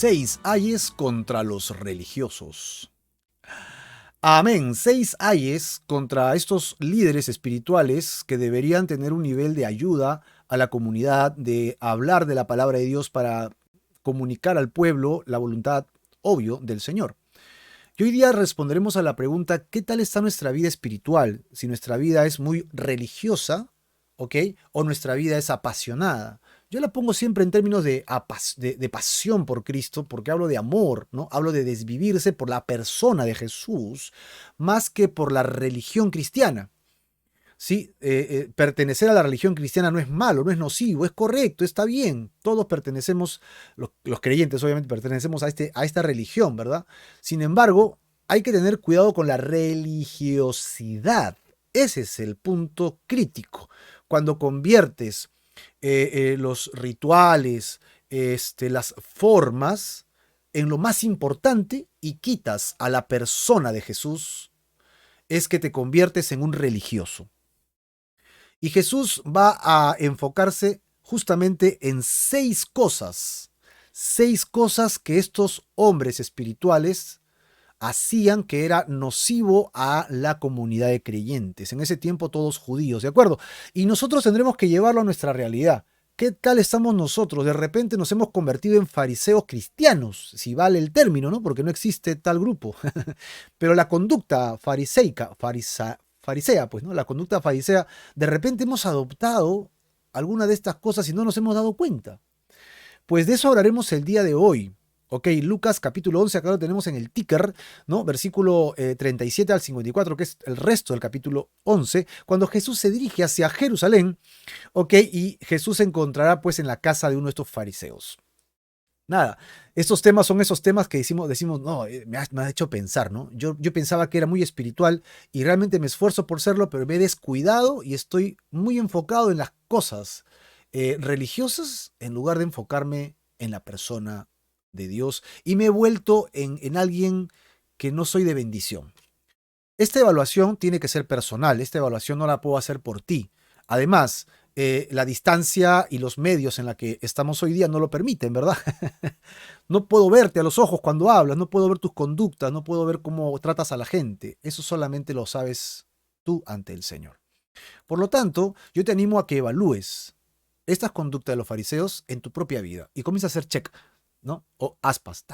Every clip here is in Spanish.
6 ayes contra los religiosos. Amén. 6 ayes contra estos líderes espirituales que deberían tener un nivel de ayuda a la comunidad, de hablar de la palabra de Dios para comunicar al pueblo la voluntad, obvio, del Señor. Y hoy día responderemos a la pregunta, ¿qué tal está nuestra vida espiritual? Si nuestra vida es muy religiosa, ¿ok? O nuestra vida es apasionada. Yo la pongo siempre en términos de pasión por Cristo, porque hablo de amor, ¿no? Hablo de desvivirse por la persona de Jesús, más que por la religión cristiana. Sí, pertenecer a la religión cristiana no es malo, no es nocivo, es correcto, está bien. Todos pertenecemos, los creyentes obviamente pertenecemos a esta religión, ¿verdad? Sin embargo, hay que tener cuidado con la religiosidad. Ese es el punto crítico. Cuando conviertes los rituales, las formas, en lo más importante y quitas a la persona de Jesús, es que te conviertes en un religioso. Y Jesús va a enfocarse justamente en 6 cosas que estos hombres espirituales hacían que era nocivo a la comunidad de creyentes. En ese tiempo todos judíos, ¿de acuerdo? Y nosotros tendremos que llevarlo a nuestra realidad. ¿Qué tal estamos nosotros? De repente nos hemos convertido en fariseos cristianos, si vale el término, ¿no? Porque no existe tal grupo. Pero la conducta farisea, pues, ¿no? La conducta farisea, de repente hemos adoptado alguna de estas cosas y no nos hemos dado cuenta. Pues de eso hablaremos el día de hoy. Ok, Lucas capítulo 11, acá lo tenemos en el ticker, ¿no? Versículo 37 al 54, que es el resto del capítulo 11, cuando Jesús se dirige hacia Jerusalén, ok, y Jesús se encontrará pues en la casa de uno de estos fariseos. Nada, estos temas son esos temas que decimos no, me ha hecho pensar, ¿no? Yo pensaba que era muy espiritual y realmente me esfuerzo por serlo, pero me he descuidado y estoy muy enfocado en las cosas religiosas en lugar de enfocarme en la persona de Dios y me he vuelto en alguien que no soy de bendición. Esta evaluación tiene que ser personal, esta evaluación no la puedo hacer por ti. Además, la distancia y los medios en la que estamos hoy día no lo permiten, ¿verdad? No puedo verte a los ojos cuando hablas, no puedo ver tus conductas, no puedo ver cómo tratas a la gente. Eso solamente lo sabes tú ante el Señor. Por lo tanto, yo te animo a que evalúes estas conductas de los fariseos en tu propia vida y comienza a hacer check, ¿no? O aspas,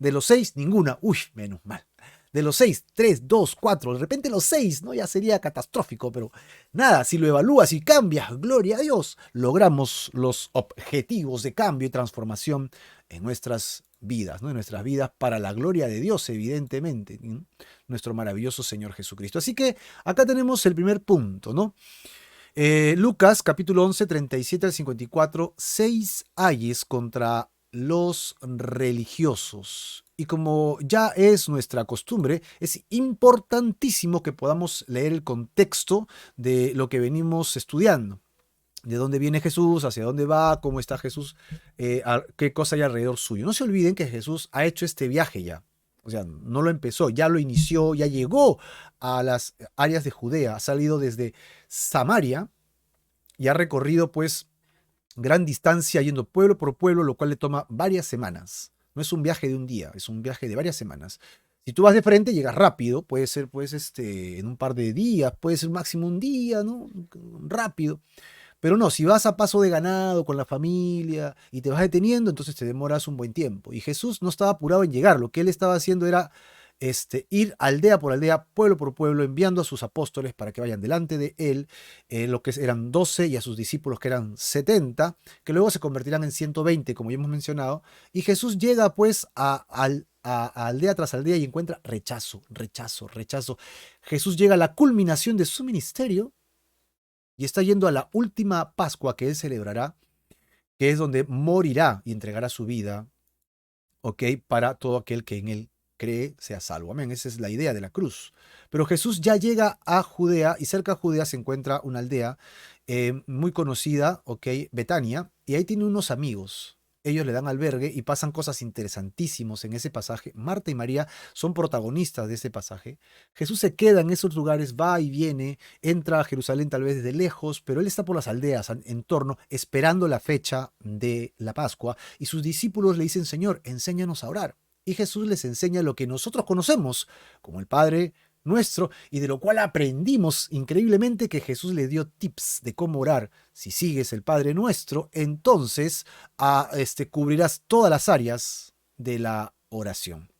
De los 6, ninguna. Uy, menos mal. De los 6, 3, 2, 4. De repente los 6, ¿no? Ya sería catastrófico, pero nada, si lo evalúas y cambias, gloria a Dios, logramos los objetivos de cambio y transformación en nuestras vidas, ¿no? En nuestras vidas para la gloria de Dios, evidentemente, ¿no? Nuestro maravilloso Señor Jesucristo. Así que acá tenemos el primer punto, ¿no? Lucas capítulo 11, 37 al 54, 6 ayes contra los religiosos. Y como ya es nuestra costumbre, es importantísimo que podamos leer el contexto de lo que venimos estudiando. De dónde viene Jesús, hacia dónde va, cómo está Jesús, qué cosa hay alrededor suyo. No se olviden que Jesús ha hecho este viaje ya. O sea, no lo empezó, ya lo inició, ya llegó a las áreas de Judea, ha salido desde Samaria y ha recorrido pues gran distancia yendo pueblo por pueblo, lo cual le toma varias semanas. No es un viaje de un día, es un viaje de varias semanas. Si tú vas de frente, llegas rápido, puede ser pues en un par de días, puede ser máximo un día, ¿no? Rápido. Pero no, si vas a paso de ganado con la familia y te vas deteniendo, entonces te demoras un buen tiempo. Y Jesús no estaba apurado en llegar, lo que él estaba haciendo era ir aldea por aldea, pueblo por pueblo, enviando a sus apóstoles para que vayan delante de él, lo que eran 12 y a sus discípulos que eran 70, que luego se convertirán en 120, como ya hemos mencionado. Y Jesús llega pues a aldea tras aldea y encuentra rechazo, rechazo, rechazo. Jesús llega a la culminación de su ministerio y está yendo a la última Pascua que él celebrará, que es donde morirá y entregará su vida, ¿ok? Para todo aquel que en él cree sea salvo. Amén. Esa es la idea de la cruz. Pero Jesús ya llega a Judea y cerca de Judea se encuentra una aldea muy conocida, ¿ok? Betania, y ahí tiene unos amigos. Ellos le dan albergue y pasan cosas interesantísimos en ese pasaje. Marta y María son protagonistas de ese pasaje. Jesús se queda en esos lugares, va y viene, entra a Jerusalén tal vez desde lejos, pero él está por las aldeas en torno, esperando la fecha de la Pascua, y sus discípulos le dicen, Señor, enséñanos a orar. Y Jesús les enseña lo que nosotros conocemos, como el Padre nuestro, y de lo cual aprendimos increíblemente que Jesús le dio tips de cómo orar. Si sigues el Padre Nuestro, entonces cubrirás todas las áreas de la oración.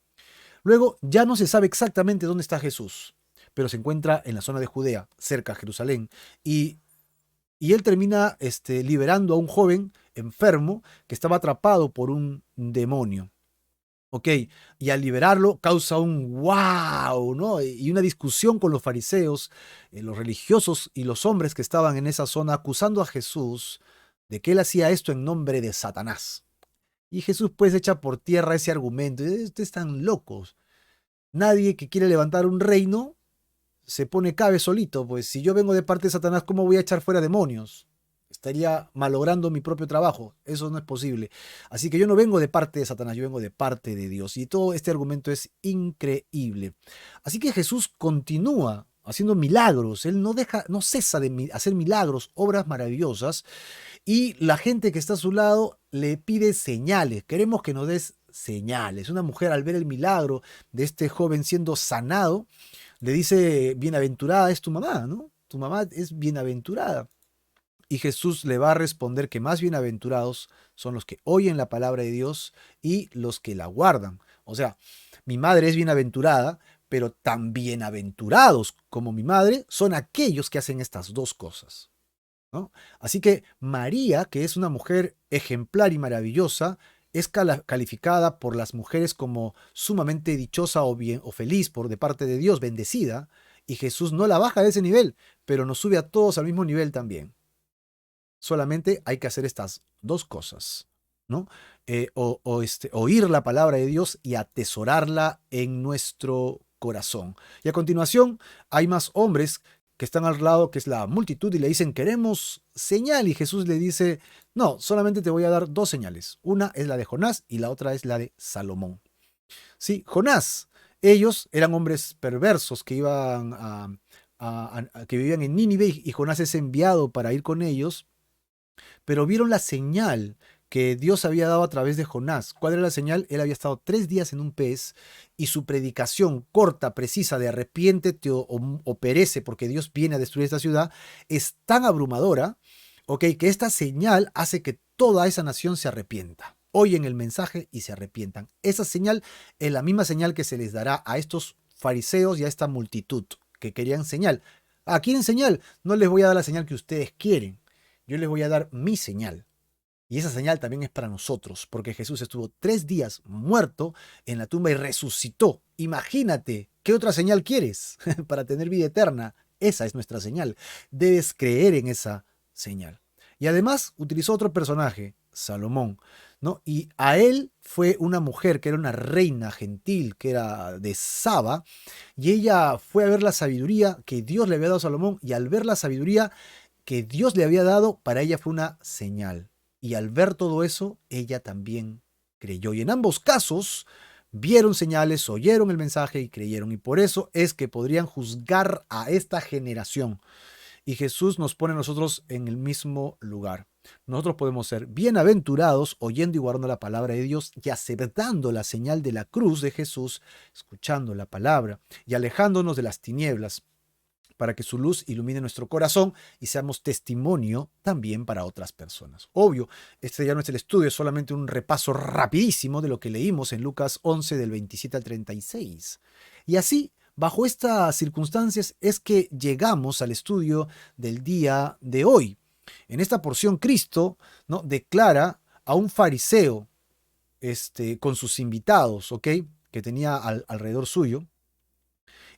Luego, ya no se sabe exactamente dónde está Jesús, pero se encuentra en la zona de Judea, cerca a Jerusalén, y, y él termina liberando a un joven enfermo que estaba atrapado por un demonio. Ok, y al liberarlo causa un wow, ¿no? Y una discusión con los fariseos, los religiosos y los hombres que estaban en esa zona acusando a Jesús de que él hacía esto en nombre de Satanás. Y Jesús pues echa por tierra ese argumento. Ustedes están locos. Nadie que quiere levantar un reino se pone cabe solito. Pues si yo vengo de parte de Satanás, ¿cómo voy a echar fuera demonios? Estaría malogrando mi propio trabajo. Eso no es posible. Así que yo no vengo de parte de Satanás, yo vengo de parte de Dios. Y todo este argumento es increíble. Así que Jesús continúa haciendo milagros. Él no deja, no cesa de hacer milagros, obras maravillosas. Y la gente que está a su lado le pide señales. Queremos que nos des señales. Una mujer al ver el milagro de este joven siendo sanado, le dice, bienaventurada es tu mamá, ¿no? Tu mamá es bienaventurada. Y Jesús le va a responder que más bienaventurados son los que oyen la palabra de Dios y los que la guardan. O sea, mi madre es bienaventurada, pero tan bienaventurados como mi madre son aquellos que hacen estas dos cosas, ¿no? Así que María, que es una mujer ejemplar y maravillosa, es calificada por las mujeres como sumamente dichosa o, bien, o feliz por de parte de Dios, bendecida, y Jesús no la baja de ese nivel, pero nos sube a todos al mismo nivel también. Solamente hay que hacer estas dos cosas, ¿no? Oír la palabra de Dios y atesorarla en nuestro corazón. Y a continuación hay más hombres que están al lado, que es la multitud, y le dicen, queremos señal. Y Jesús le dice, no, solamente te voy a dar dos señales. Una es la de Jonás y la otra es la de Salomón. Sí, Jonás, ellos eran hombres perversos que iban que vivían en Nínive, y Jonás es enviado para ir con ellos, pero vieron la señal que Dios había dado a través de Jonás. ¿Cuál era la señal? Él había estado 3 días en un pez, y su predicación corta, precisa, de arrepiéntete o perece porque Dios viene a destruir esta ciudad, es tan abrumadora, ¿ok?, que esta señal hace que toda esa nación se arrepienta. Oyen el mensaje y se arrepientan. Esa señal es la misma señal que se les dará a estos fariseos y a esta multitud que querían señal. ¿A quieren señal? No les voy a dar la señal que ustedes quieren. Yo les voy a dar mi señal. Y esa señal también es para nosotros, porque Jesús estuvo 3 días muerto en la tumba y resucitó. Imagínate, ¿qué otra señal quieres para tener vida eterna? Esa es nuestra señal. Debes creer en esa señal. Y además utilizó otro personaje, Salomón, ¿no? Y a él fue una mujer que era una reina gentil, que era de Saba, y ella fue a ver la sabiduría que Dios le había dado a Salomón, y al ver la sabiduría que Dios le había dado, para ella fue una señal. Y al ver todo eso, ella también creyó. Y en ambos casos vieron señales, oyeron el mensaje y creyeron. Y por eso es que podrían juzgar a esta generación. Y Jesús nos pone a nosotros en el mismo lugar. Nosotros podemos ser bienaventurados oyendo y guardando la palabra de Dios y aceptando la señal de la cruz de Jesús, escuchando la palabra y alejándonos de las tinieblas, para que su luz ilumine nuestro corazón y seamos testimonio también para otras personas. Obvio, este ya no es el estudio, es solamente un repaso rapidísimo de lo que leímos en Lucas 11 del 27 al 36. Y así, bajo estas circunstancias, es que llegamos al estudio del día de hoy. En esta porción, Cristo, ¿no?, declara a un fariseo con sus invitados, ¿ok?, que tenía alrededor suyo,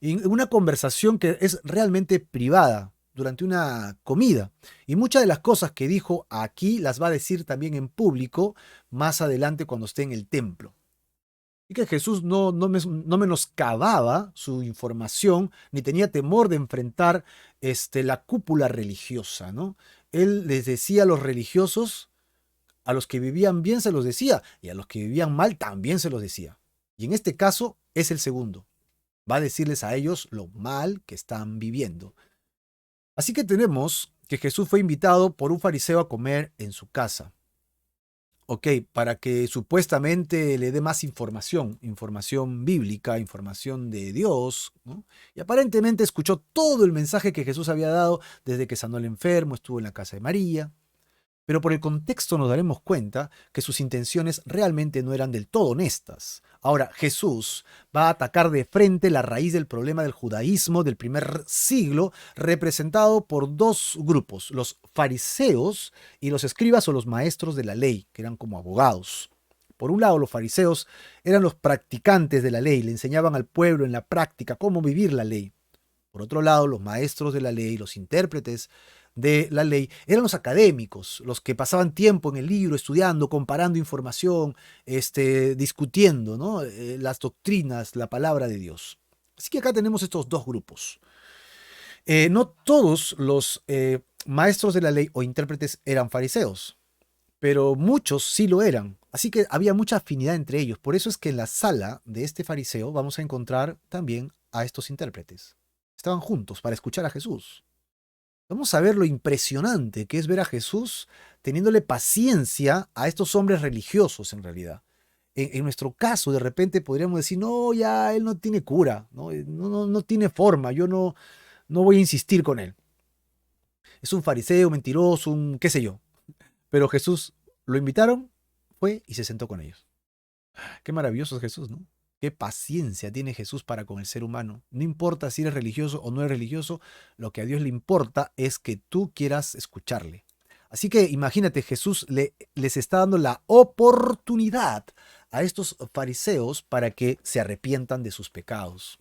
y una conversación que es realmente privada durante una comida. Y muchas de las cosas que dijo aquí las va a decir también en público más adelante cuando esté en el templo. Y que Jesús no menoscababa su información ni tenía temor de enfrentar la cúpula religiosa, ¿no? Él les decía a los religiosos A los que vivían bien se los decía, y a los que vivían mal también se los decía. Y en este caso es el segundo. Va a decirles a ellos lo mal que están viviendo. Así que tenemos que Jesús fue invitado por un fariseo a comer en su casa. Ok, para que supuestamente le dé más información, información bíblica, información de Dios, ¿no? Y aparentemente escuchó todo el mensaje que Jesús había dado desde que sanó al enfermo, estuvo en la casa de María. Pero por el contexto nos daremos cuenta que sus intenciones realmente no eran del todo honestas. Ahora, Jesús va a atacar de frente la raíz del problema del judaísmo del primer siglo, representado por dos grupos, los fariseos y los escribas o los maestros de la ley, que eran como abogados. Por un lado, los fariseos eran los practicantes de la ley, le enseñaban al pueblo en la práctica cómo vivir la ley. Por otro lado, los maestros de la ley, los intérpretes de la ley, eran los académicos, los que pasaban tiempo en el libro estudiando, comparando información, discutiendo, ¿no? Las doctrinas, la palabra de Dios. Así que acá tenemos estos dos grupos. No todos los maestros de la ley o intérpretes eran fariseos, pero muchos sí lo eran. Así que había mucha afinidad entre ellos. Por eso es que en la sala de este fariseo vamos a encontrar también a estos intérpretes. Estaban juntos para escuchar a Jesús. Vamos a ver lo impresionante que es ver a Jesús teniéndole paciencia a estos hombres religiosos en realidad. En nuestro caso, de repente podríamos decir, no, ya él no tiene cura, no tiene forma, yo no voy a insistir con él. Es un fariseo, mentiroso, un qué sé yo. Pero Jesús lo invitaron, fue y se sentó con ellos. Qué maravilloso es Jesús, ¿no? Qué paciencia tiene Jesús para con el ser humano. No importa si eres religioso o no eres religioso, lo que a Dios le importa es que tú quieras escucharle. Así que imagínate, Jesús les está dando la oportunidad a estos fariseos para que se arrepientan de sus pecados.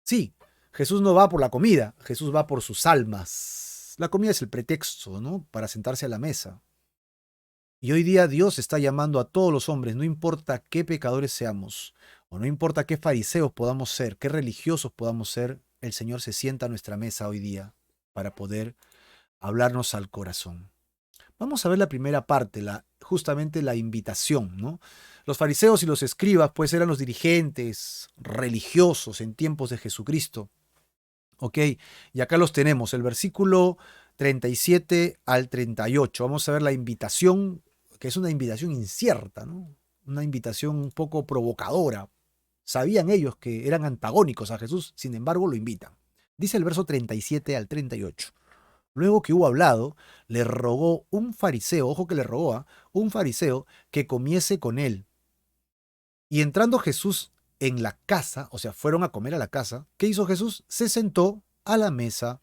Sí, Jesús no va por la comida, Jesús va por sus almas. La comida es el pretexto, ¿no? Para sentarse a la mesa. Y hoy día Dios está llamando a todos los hombres, no importa qué pecadores seamos, o no importa qué fariseos podamos ser, qué religiosos podamos ser, el Señor se sienta a nuestra mesa hoy día para poder hablarnos al corazón. Vamos a ver la primera parte, justamente la invitación, ¿no? Los fariseos y los escribas, pues, eran los dirigentes religiosos en tiempos de Jesucristo. ¿Ok? Y acá los tenemos, el versículo 37 al 38. Vamos a ver la invitación, que es una invitación incierta, ¿no? Una invitación un poco provocadora. Sabían ellos que eran antagónicos a Jesús, sin embargo lo invitan. Dice el verso 37 al 38. Luego que hubo hablado, le rogó un fariseo, ojo que le rogó a un fariseo que comiese con él. Y entrando Jesús en la casa, o sea, fueron a comer a la casa, ¿qué hizo Jesús? Se sentó a la mesa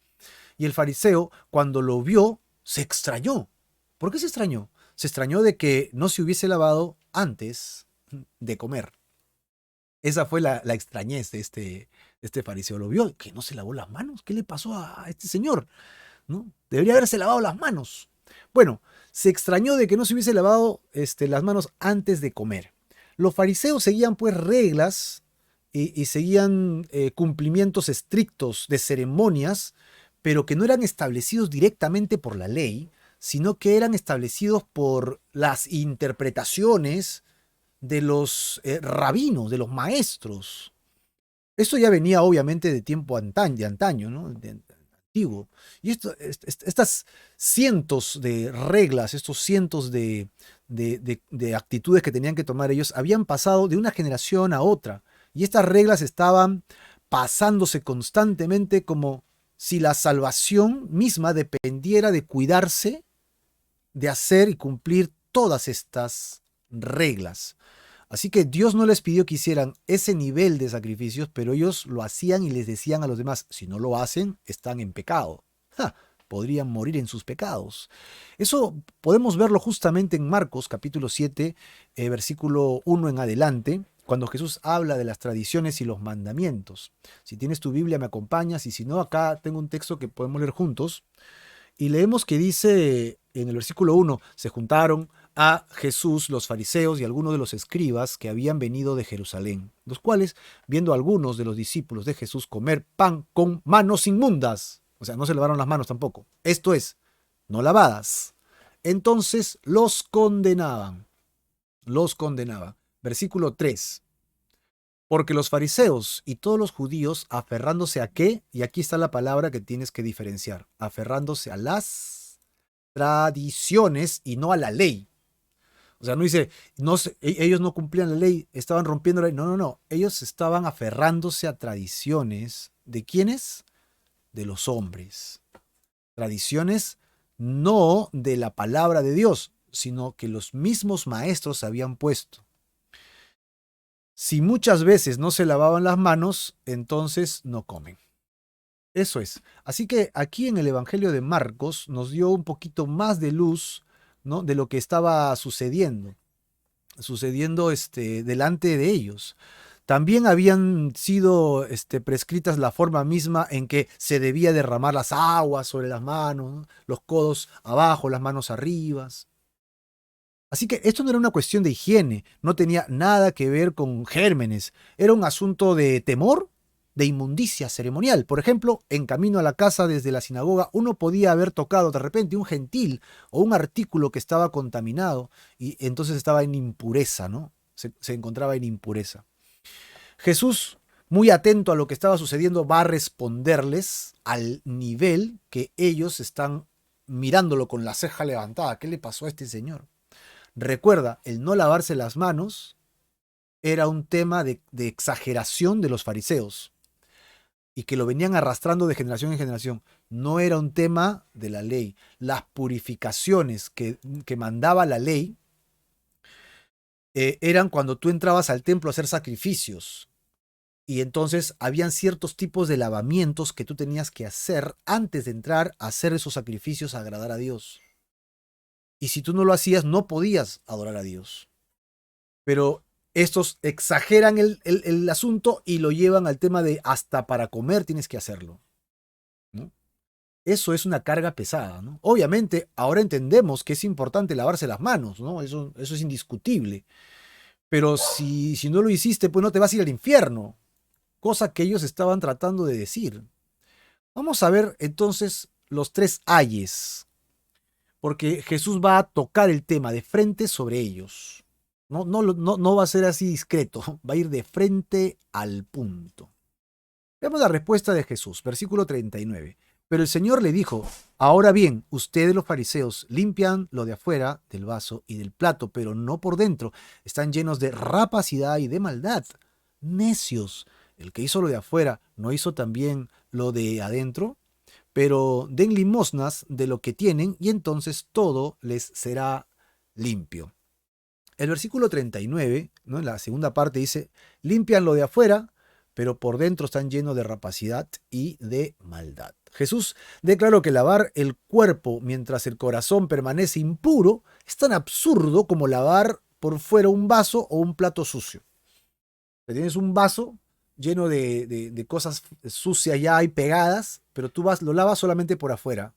y el fariseo, cuando lo vio, se extrañó. ¿Por qué se extrañó? Se extrañó de que no se hubiese lavado antes de comer. Esa fue la extrañez de este fariseo. Lo vio, que no se lavó las manos. ¿Qué le pasó a este señor? ¿No? Debería haberse lavado las manos. Bueno, se extrañó de que no se hubiese lavado las manos antes de comer. Los fariseos seguían pues reglas y seguían cumplimientos estrictos de ceremonias, pero que no eran establecidos directamente por la ley, sino que eran establecidos por las interpretaciones de los rabinos, de los maestros. Esto ya venía obviamente de tiempo de antaño, ¿no? Antiguo. Y estas cientos de reglas, estos cientos de actitudes que tenían que tomar ellos, habían pasado de una generación a otra. Y estas reglas estaban pasándose constantemente como si la salvación misma dependiera de cuidarse, de hacer y cumplir todas estas reglas. Así que Dios no les pidió que hicieran ese nivel de sacrificios, pero ellos lo hacían y les decían a los demás, si no lo hacen, están en pecado. ¡Ja! Podrían morir en sus pecados. Eso podemos verlo justamente en Marcos capítulo 7, versículo 1 en adelante, cuando Jesús habla de las tradiciones y los mandamientos. Si tienes tu Biblia me acompañas y si no, acá tengo un texto que podemos leer juntos. Y leemos que dice en el versículo 1, se juntaron a Jesús los fariseos y algunos de los escribas que habían venido de Jerusalén, los cuales, viendo a algunos de los discípulos de Jesús comer pan con manos inmundas, o sea, no se lavaron las manos tampoco, esto es, no lavadas, entonces los condenaban. Los condenaban. Versículo 3. Porque los fariseos y todos los judíos, aferrándose a qué, y aquí está la palabra que tienes que diferenciar, aferrándose a las tradiciones y no a la ley. O sea, no dice, no, ellos no cumplían la ley, estaban rompiendo la ley. No, no, no. Ellos estaban aferrándose a tradiciones. ¿De quiénes? De los hombres. Tradiciones no de la palabra de Dios, sino que los mismos maestros habían puesto. Si muchas veces no se lavaban las manos, entonces no comen. Eso es. Así que aquí en el Evangelio de Marcos nos dio un poquito más de luz, ¿no?, de lo que estaba sucediendo delante de ellos. También habían sido prescritas la forma misma en que se debía derramar las aguas sobre las manos, ¿no?, los codos abajo, las manos arriba. Así que esto no era una cuestión de higiene, no tenía nada que ver con gérmenes, era un asunto de temor, de inmundicia ceremonial. Por ejemplo, en camino a la casa desde la sinagoga, uno podía haber tocado de repente un gentil o un artículo que estaba contaminado y entonces estaba en impureza, ¿no? Se encontraba en impureza. Jesús, muy atento a lo que estaba sucediendo, va a responderles al nivel que ellos están mirándolo con la ceja levantada. ¿Qué le pasó a este señor? Recuerda, el no lavarse las manos era un tema de exageración de los fariseos y que lo venían arrastrando de generación en generación. No era un tema de la ley. Las purificaciones que mandaba la ley eran cuando tú entrabas al templo a hacer sacrificios. Y entonces habían ciertos tipos de lavamientos que tú tenías que hacer antes de entrar a hacer esos sacrificios a agradar a Dios. Y si tú no lo hacías, no podías adorar a Dios. Pero estos exageran el asunto y lo llevan al tema de hasta para comer tienes que hacerlo, ¿no? Eso es una carga pesada, ¿no? Obviamente, ahora entendemos que es importante lavarse las manos, ¿no? Eso es indiscutible. Pero si no lo hiciste, pues no te vas a ir al infierno. Cosa que ellos estaban tratando de decir. Vamos a ver entonces los 3 ayes, porque Jesús va a tocar el tema de frente sobre ellos. No va a ser así discreto, va a ir de frente al punto. Veamos la respuesta de Jesús, versículo 39. Pero el Señor le dijo, ahora bien, ustedes los fariseos limpian lo de afuera del vaso y del plato, pero no por dentro. Están llenos de rapacidad y de maldad. Necios. El que hizo lo de afuera, ¿no hizo también lo de adentro? Pero den limosnas de lo que tienen y entonces todo les será limpio. El versículo 39, ¿no?, en la segunda parte dice, limpian lo de afuera, pero por dentro están llenos de rapacidad y de maldad. Jesús declaró que lavar el cuerpo mientras el corazón permanece impuro es tan absurdo como lavar por fuera un vaso o un plato sucio. Tienes un vaso lleno de cosas sucias ya hay pegadas, pero tú lo lavas solamente por afuera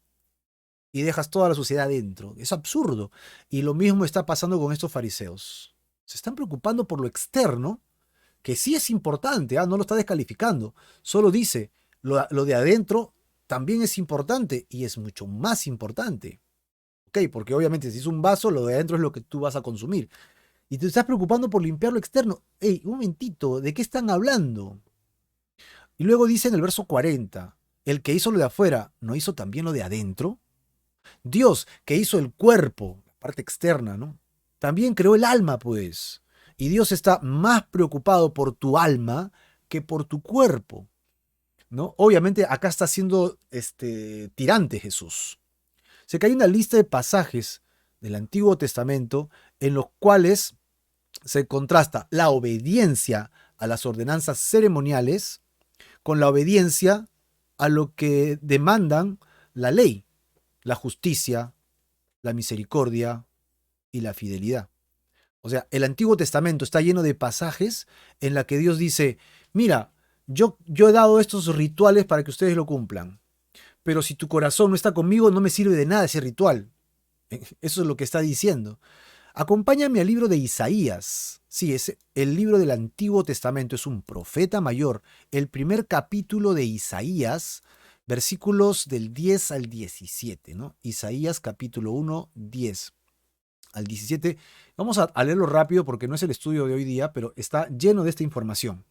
y dejas toda la suciedad dentro. Es absurdo. Y lo mismo está pasando con estos fariseos. Se están preocupando por lo externo, que sí es importante, no lo está descalificando. Solo dice, lo de adentro también es importante y es mucho más importante. ¿Ok? Porque obviamente si es un vaso, lo de adentro es lo que tú vas a consumir. Y te estás preocupando por limpiar lo externo. ¡Ey, un momentito! ¿De qué están hablando? Y luego dice en el verso 40, el que hizo lo de afuera, ¿no hizo también lo de adentro? Dios, que hizo el cuerpo, la parte externa, ¿no?, también creó el alma, pues. Y Dios está más preocupado por tu alma que por tu cuerpo, ¿no? Obviamente acá está siendo tirante Jesús. Sé que hay una lista de pasajes del Antiguo Testamento en los cuales se contrasta la obediencia a las ordenanzas ceremoniales con la obediencia a lo que demandan la ley, la justicia, la misericordia y la fidelidad. O sea, el Antiguo Testamento está lleno de pasajes en la que Dios dice, mira, yo he dado estos rituales para que ustedes lo cumplan, pero si tu corazón no está conmigo, no me sirve de nada ese ritual. Eso es lo que está diciendo. Acompáñame al libro de Isaías. Sí, es el libro del Antiguo Testamento, es un profeta mayor. El primer capítulo de Isaías versículos del 10 al 17, ¿no? Isaías capítulo 1, 10 al 17. Vamos a leerlo rápido porque no es el estudio de hoy día, pero está lleno de esta información.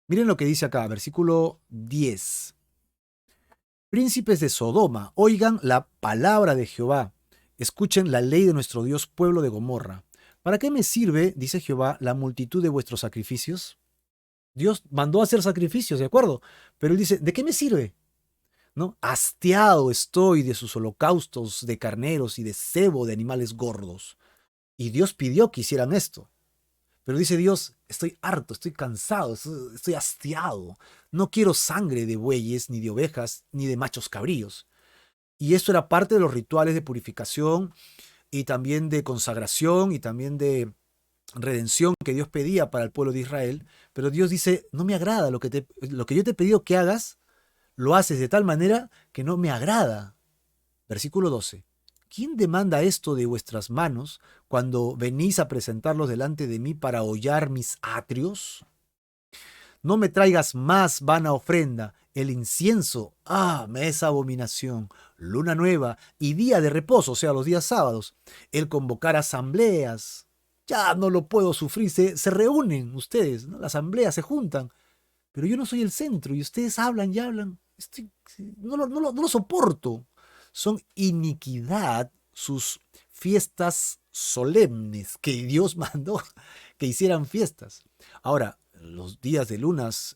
Miren lo que dice acá, versículo 10. Príncipes de Sodoma, oigan la palabra de Jehová. Escuchen la ley de nuestro Dios, pueblo de Gomorra. ¿Para qué me sirve, dice Jehová, la multitud de vuestros sacrificios? Dios mandó a hacer sacrificios, ¿de acuerdo? Pero él dice, ¿de qué me sirve? ¿No? Hastiado estoy de sus holocaustos de carneros y de cebo de animales gordos. Y Dios pidió que hicieran esto. Pero dice Dios, estoy harto, estoy cansado, estoy hastiado. No quiero sangre de bueyes, ni de ovejas, ni de machos cabríos. Y esto era parte de los rituales de purificación y también de consagración y también de redención que Dios pedía para el pueblo de Israel. Pero Dios dice, no me agrada lo que yo te he pedido que hagas, lo haces de tal manera que no me agrada. Versículo 12. ¿Quién demanda esto de vuestras manos cuando venís a presentarlos delante de mí para hollar mis atrios? No me traigas más vana ofrenda. El incienso, me es abominación. Luna nueva y día de reposo, o sea, los días sábados. El convocar asambleas. Ya no lo puedo sufrir. Se reúnen ustedes, ¿no? Las asambleas se juntan. Pero yo no soy el centro y ustedes hablan y hablan. No lo soporto. Son iniquidad sus fiestas solemnes que Dios mandó que hicieran fiestas. Ahora, los días de lunas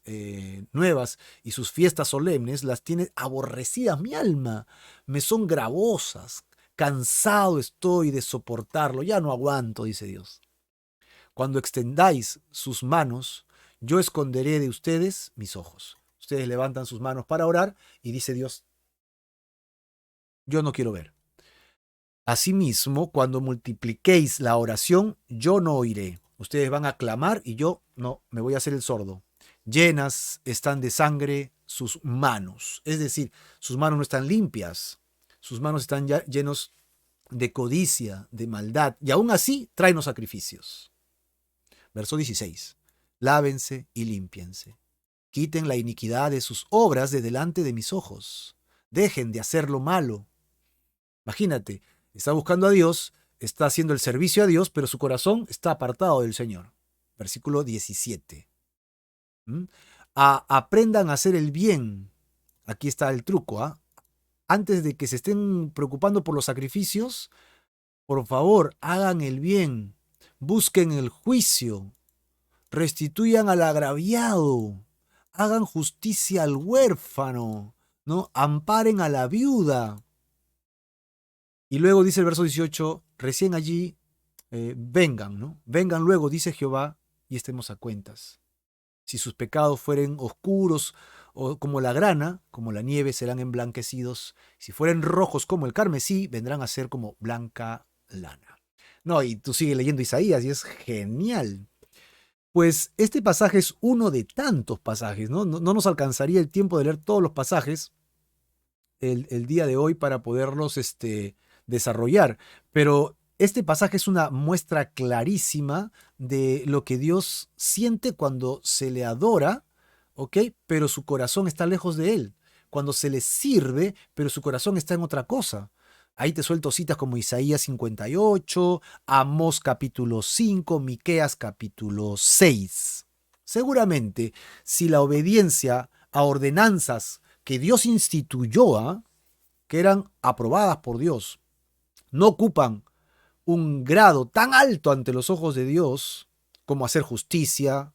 nuevas y sus fiestas solemnes las tiene aborrecidas mi alma. Me son gravosas. Cansado estoy de soportarlo. Ya no aguanto, dice Dios. Cuando extendáis sus manos, yo esconderé de ustedes mis ojos. Ustedes levantan sus manos para orar y dice Dios, yo no quiero ver. Asimismo, cuando multipliquéis la oración, yo no oiré. Ustedes van a clamar y yo no, me voy a hacer el sordo. Llenas están de sangre sus manos. Es decir, sus manos no están limpias. Sus manos están ya llenos de codicia, de maldad. Y aún así, tráenos sacrificios. Verso 16. Lávense y límpiense. Quiten la iniquidad de sus obras de delante de mis ojos. Dejen de hacer lo malo. Imagínate, está buscando a Dios, está haciendo el servicio a Dios, pero su corazón está apartado del Señor. Versículo 17. Aprendan a hacer el bien. Aquí está el truco. Antes de que se estén preocupando por los sacrificios, por favor, hagan el bien. Busquen el juicio. Restituyan al agraviado. Hagan justicia al huérfano. ¿No? Amparen a la viuda. Y luego dice el verso 18, recién allí, vengan, ¿no? Vengan luego, dice Jehová, y estemos a cuentas. Si sus pecados fueren oscuros o como la grana, como la nieve, serán emblanquecidos. Si fueren rojos como el carmesí, vendrán a ser como blanca lana. No, y tú sigues leyendo Isaías y es genial. Pues este pasaje es uno de tantos pasajes, ¿no? No nos alcanzaría el tiempo de leer todos los pasajes el día de hoy para poderlos desarrollar. Pero este pasaje es una muestra clarísima de lo que Dios siente cuando se le adora, ¿ok? Pero su corazón está lejos de él. Cuando se le sirve, pero su corazón está en otra cosa. Ahí te suelto citas como Isaías 58, Amós capítulo 5, Miqueas capítulo 6. Seguramente, si la obediencia a ordenanzas que Dios instituyó, que eran aprobadas por Dios, no ocupan un grado tan alto ante los ojos de Dios como hacer justicia,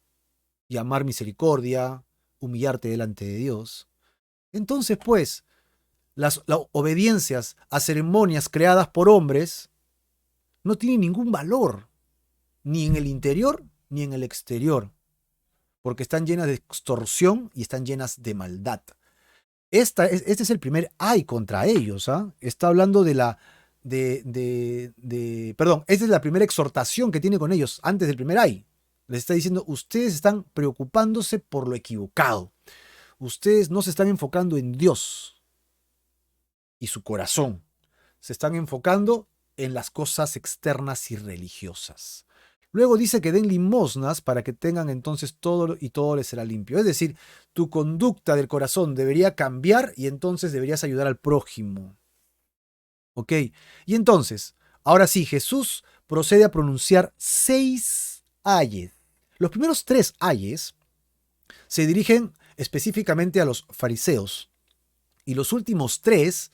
llamar misericordia, humillarte delante de Dios. Entonces, pues, las obediencias a ceremonias creadas por hombres no tienen ningún valor, ni en el interior ni en el exterior, porque están llenas de extorsión y están llenas de maldad. Este es el primer ay contra ellos. Está hablando de la perdón, esta es la primera exhortación que tiene con ellos antes del primer ay. Les está diciendo, ustedes están preocupándose por lo equivocado. Ustedes no se están enfocando en Dios y su corazón. Se están enfocando en las cosas externas y religiosas. Luego dice que den limosnas para que tengan entonces todo y todo les será limpio. Es decir, tu conducta del corazón debería cambiar y entonces deberías ayudar al prójimo. ¿Ok? Y entonces, ahora sí, Jesús procede a pronunciar 6 ayes. Los primeros 3 ayes se dirigen específicamente a los fariseos y los últimos 3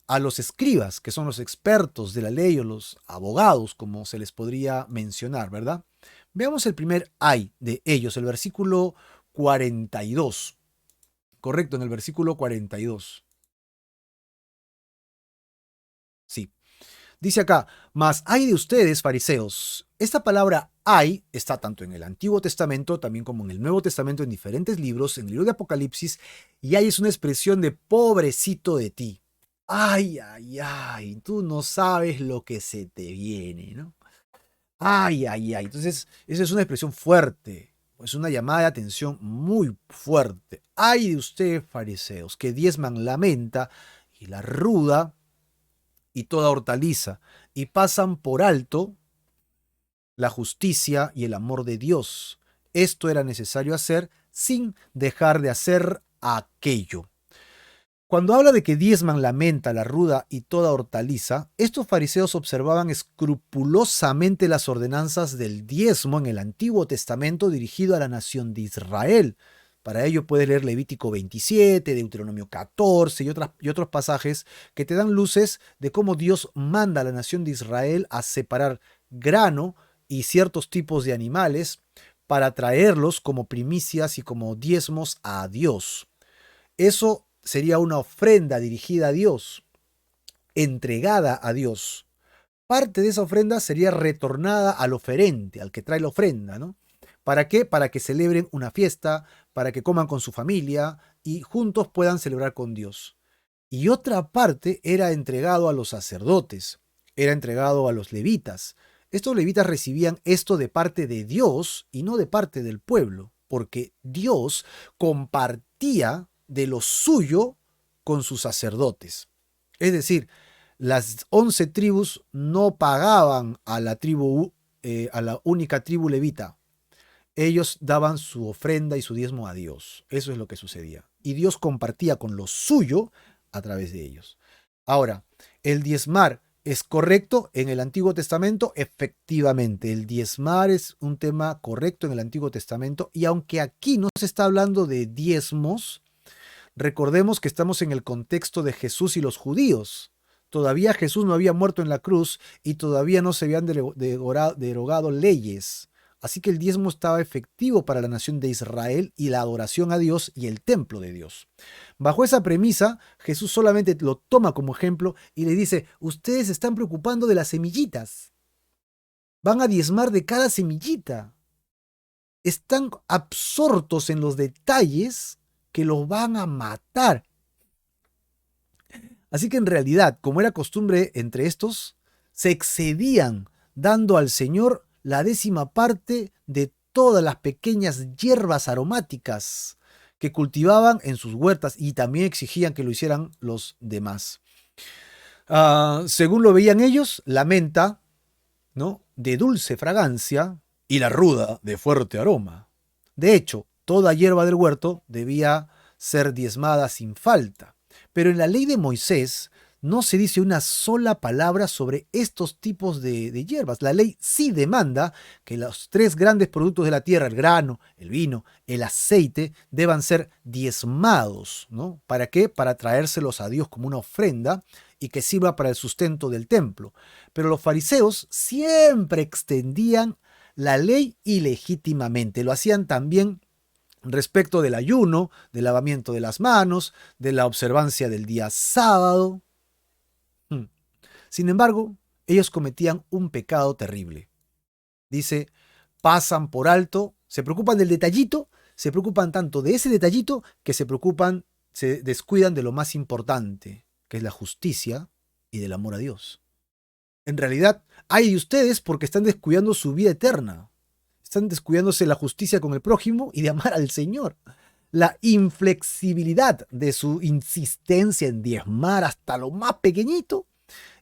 a los escribas, que son los expertos de la ley o los abogados, como se les podría mencionar, ¿verdad? Veamos el primer ay de ellos, el versículo 42. Correcto, en el versículo 42. Sí. Dice acá, mas hay de ustedes, fariseos. Esta palabra hay está tanto en el Antiguo Testamento también como en el Nuevo Testamento en diferentes libros, en el libro de Apocalipsis, y hay es una expresión de pobrecito de ti. Ay, ay, ay, tú no sabes lo que se te viene, ¿no? Ay, ay, ay. Entonces, esa es una expresión fuerte, es una llamada de atención muy fuerte. Ay de ustedes, fariseos, que diezman la menta y la ruda y toda hortaliza, y pasan por alto la justicia y el amor de Dios. Esto era necesario hacer sin dejar de hacer aquello. Cuando habla de que diezman la menta, la ruda y toda hortaliza, estos fariseos observaban escrupulosamente las ordenanzas del diezmo en el Antiguo Testamento dirigido a la nación de Israel. Para ello puedes leer Levítico 27, Deuteronomio 14 y otros pasajes que te dan luces de cómo Dios manda a la nación de Israel a separar grano y ciertos tipos de animales para traerlos como primicias y como diezmos a Dios. Eso sería una ofrenda dirigida a Dios, entregada a Dios. Parte de esa ofrenda sería retornada al oferente, al que trae la ofrenda, ¿no? ¿Para qué? Para que celebren una fiesta, para que coman con su familia y juntos puedan celebrar con Dios. Y otra parte era entregado a los sacerdotes, era entregado a los levitas. Estos levitas recibían esto de parte de Dios y no de parte del pueblo, porque Dios compartía de lo suyo con sus sacerdotes. Es decir, las 11 tribus no pagaban a la tribu, a la única tribu levita. Ellos daban su ofrenda y su diezmo a Dios. Eso es lo que sucedía. Y Dios compartía con lo suyo a través de ellos. Ahora, ¿el diezmar es correcto en el Antiguo Testamento? Efectivamente, el diezmar es un tema correcto en el Antiguo Testamento. Y aunque aquí no se está hablando de diezmos, recordemos que estamos en el contexto de Jesús y los judíos. Todavía Jesús no había muerto en la cruz y todavía no se habían derogado leyes. Así que el diezmo estaba efectivo para la nación de Israel y la adoración a Dios y el templo de Dios. Bajo esa premisa, Jesús solamente lo toma como ejemplo y le dice, ustedes se están preocupando de las semillitas. Van a diezmar de cada semillita. Están absortos en los detalles que los van a matar. Así que en realidad, como era costumbre entre estos, se excedían dando al Señor la 10ª parte de todas las pequeñas hierbas aromáticas que cultivaban en sus huertas y también exigían que lo hicieran los demás. Según lo veían ellos, la menta, ¿no?, de dulce fragancia y la ruda de fuerte aroma. De hecho, toda hierba del huerto debía ser diezmada sin falta. Pero en la ley de Moisés no se dice una sola palabra sobre estos tipos de hierbas. La ley sí demanda que los 3 grandes productos de la tierra, el grano, el vino, el aceite, deban ser diezmados, ¿no? ¿Para qué? Para traérselos a Dios como una ofrenda y que sirva para el sustento del templo. Pero los fariseos siempre extendían la ley ilegítimamente. Lo hacían también respecto del ayuno, del lavamiento de las manos, de la observancia del día sábado. Sin embargo, ellos cometían un pecado terrible. Dice, pasan por alto, se preocupan del detallito, se preocupan tanto de ese detallito que se descuidan de lo más importante, que es la justicia y del amor a Dios. En realidad, hay de ustedes porque están descuidando su vida eterna. Están descuidándose la justicia con el prójimo y de amar al Señor. La inflexibilidad de su insistencia en diezmar hasta lo más pequeñito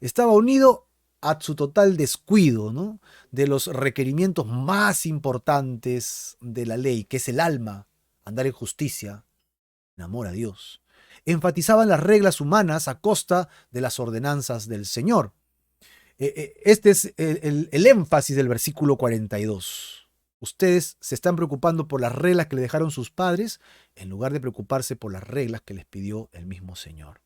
estaba unido a su total descuido, ¿no?, de los requerimientos más importantes de la ley, que es el alma, andar en justicia, en amor a Dios. Enfatizaban las reglas humanas a costa de las ordenanzas del Señor. Este es el énfasis del versículo 42. Ustedes se están preocupando por las reglas que le dejaron sus padres en lugar de preocuparse por las reglas que les pidió el mismo Señor.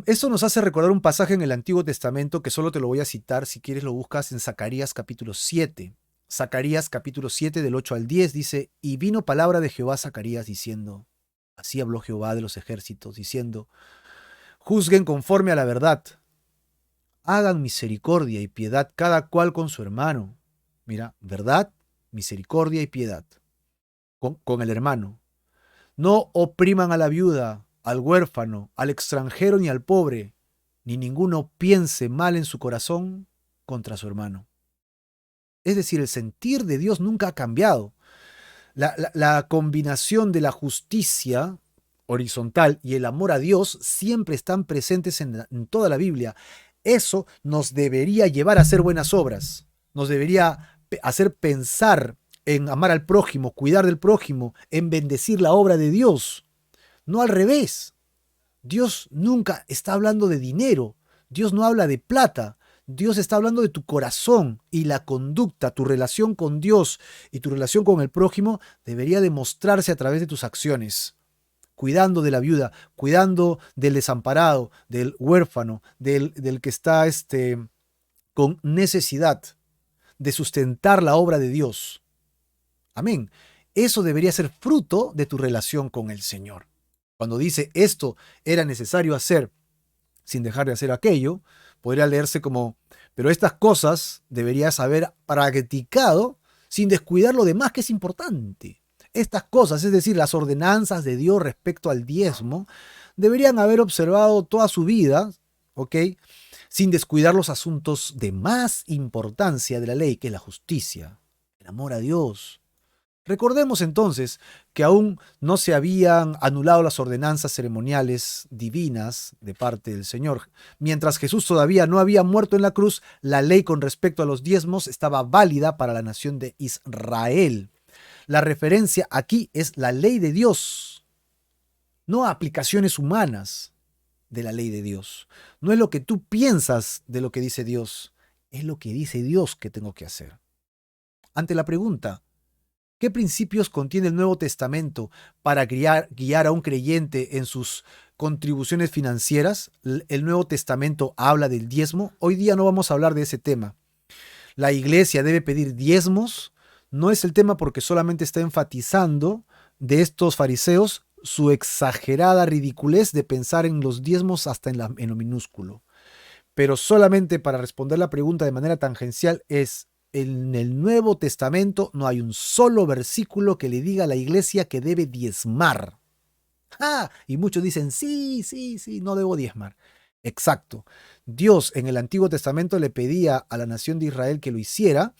Esto nos hace recordar un pasaje en el Antiguo Testamento que solo te lo voy a citar, si quieres lo buscas en Zacarías capítulo 7. Zacarías capítulo 7 del 8 al 10 dice, y vino palabra de Jehová a Zacarías diciendo, así habló Jehová de los ejércitos, diciendo, juzguen conforme a la verdad, hagan misericordia y piedad cada cual con su hermano. Mira, verdad, misericordia y piedad con el hermano. No opriman a la viuda, al huérfano, al extranjero ni al pobre, ni ninguno piense mal en su corazón contra su hermano. Es decir, el sentir de Dios nunca ha cambiado. La combinación de la justicia horizontal y el amor a Dios siempre están presentes en toda la Biblia. Eso nos debería llevar a hacer buenas obras, nos debería hacer pensar en amar al prójimo, cuidar del prójimo, en bendecir la obra de Dios. No al revés. Dios nunca está hablando de dinero, Dios no habla de plata, Dios está hablando de tu corazón, y la conducta, tu relación con Dios y tu relación con el prójimo debería demostrarse a través de tus acciones. Cuidando de la viuda, cuidando del desamparado, del huérfano, del que está con necesidad de sustentar la obra de Dios. Amén. Eso debería ser fruto de tu relación con el Señor. Cuando dice esto era necesario hacer sin dejar de hacer aquello, podría leerse como, pero estas cosas deberías haber practicado sin descuidar lo demás que es importante. Estas cosas, es decir, las ordenanzas de Dios respecto al diezmo, deberían haber observado toda su vida, ¿ok?, sin descuidar los asuntos de más importancia de la ley, que es la justicia, el amor a Dios. Recordemos entonces que aún no se habían anulado las ordenanzas ceremoniales divinas de parte del Señor. Mientras Jesús todavía no había muerto en la cruz, la ley con respecto a los diezmos estaba válida para la nación de Israel. La referencia aquí es la ley de Dios, no aplicaciones humanas de la ley de Dios. No es lo que tú piensas de lo que dice Dios, es lo que dice Dios que tengo que hacer. Ante la pregunta, ¿qué principios contiene el Nuevo Testamento para guiar a un creyente en sus contribuciones financieras? El Nuevo Testamento habla del diezmo. Hoy día no vamos a hablar de ese tema. La iglesia debe pedir diezmos. No es el tema porque solamente está enfatizando de estos fariseos su exagerada ridiculez de pensar en los diezmos hasta en lo minúsculo. Pero solamente para responder la pregunta de manera tangencial es, en el Nuevo Testamento no hay un solo versículo que le diga a la iglesia que debe diezmar. Y muchos dicen, sí, no debo diezmar. Exacto. Dios en el Antiguo Testamento le pedía a la nación de Israel que lo hiciera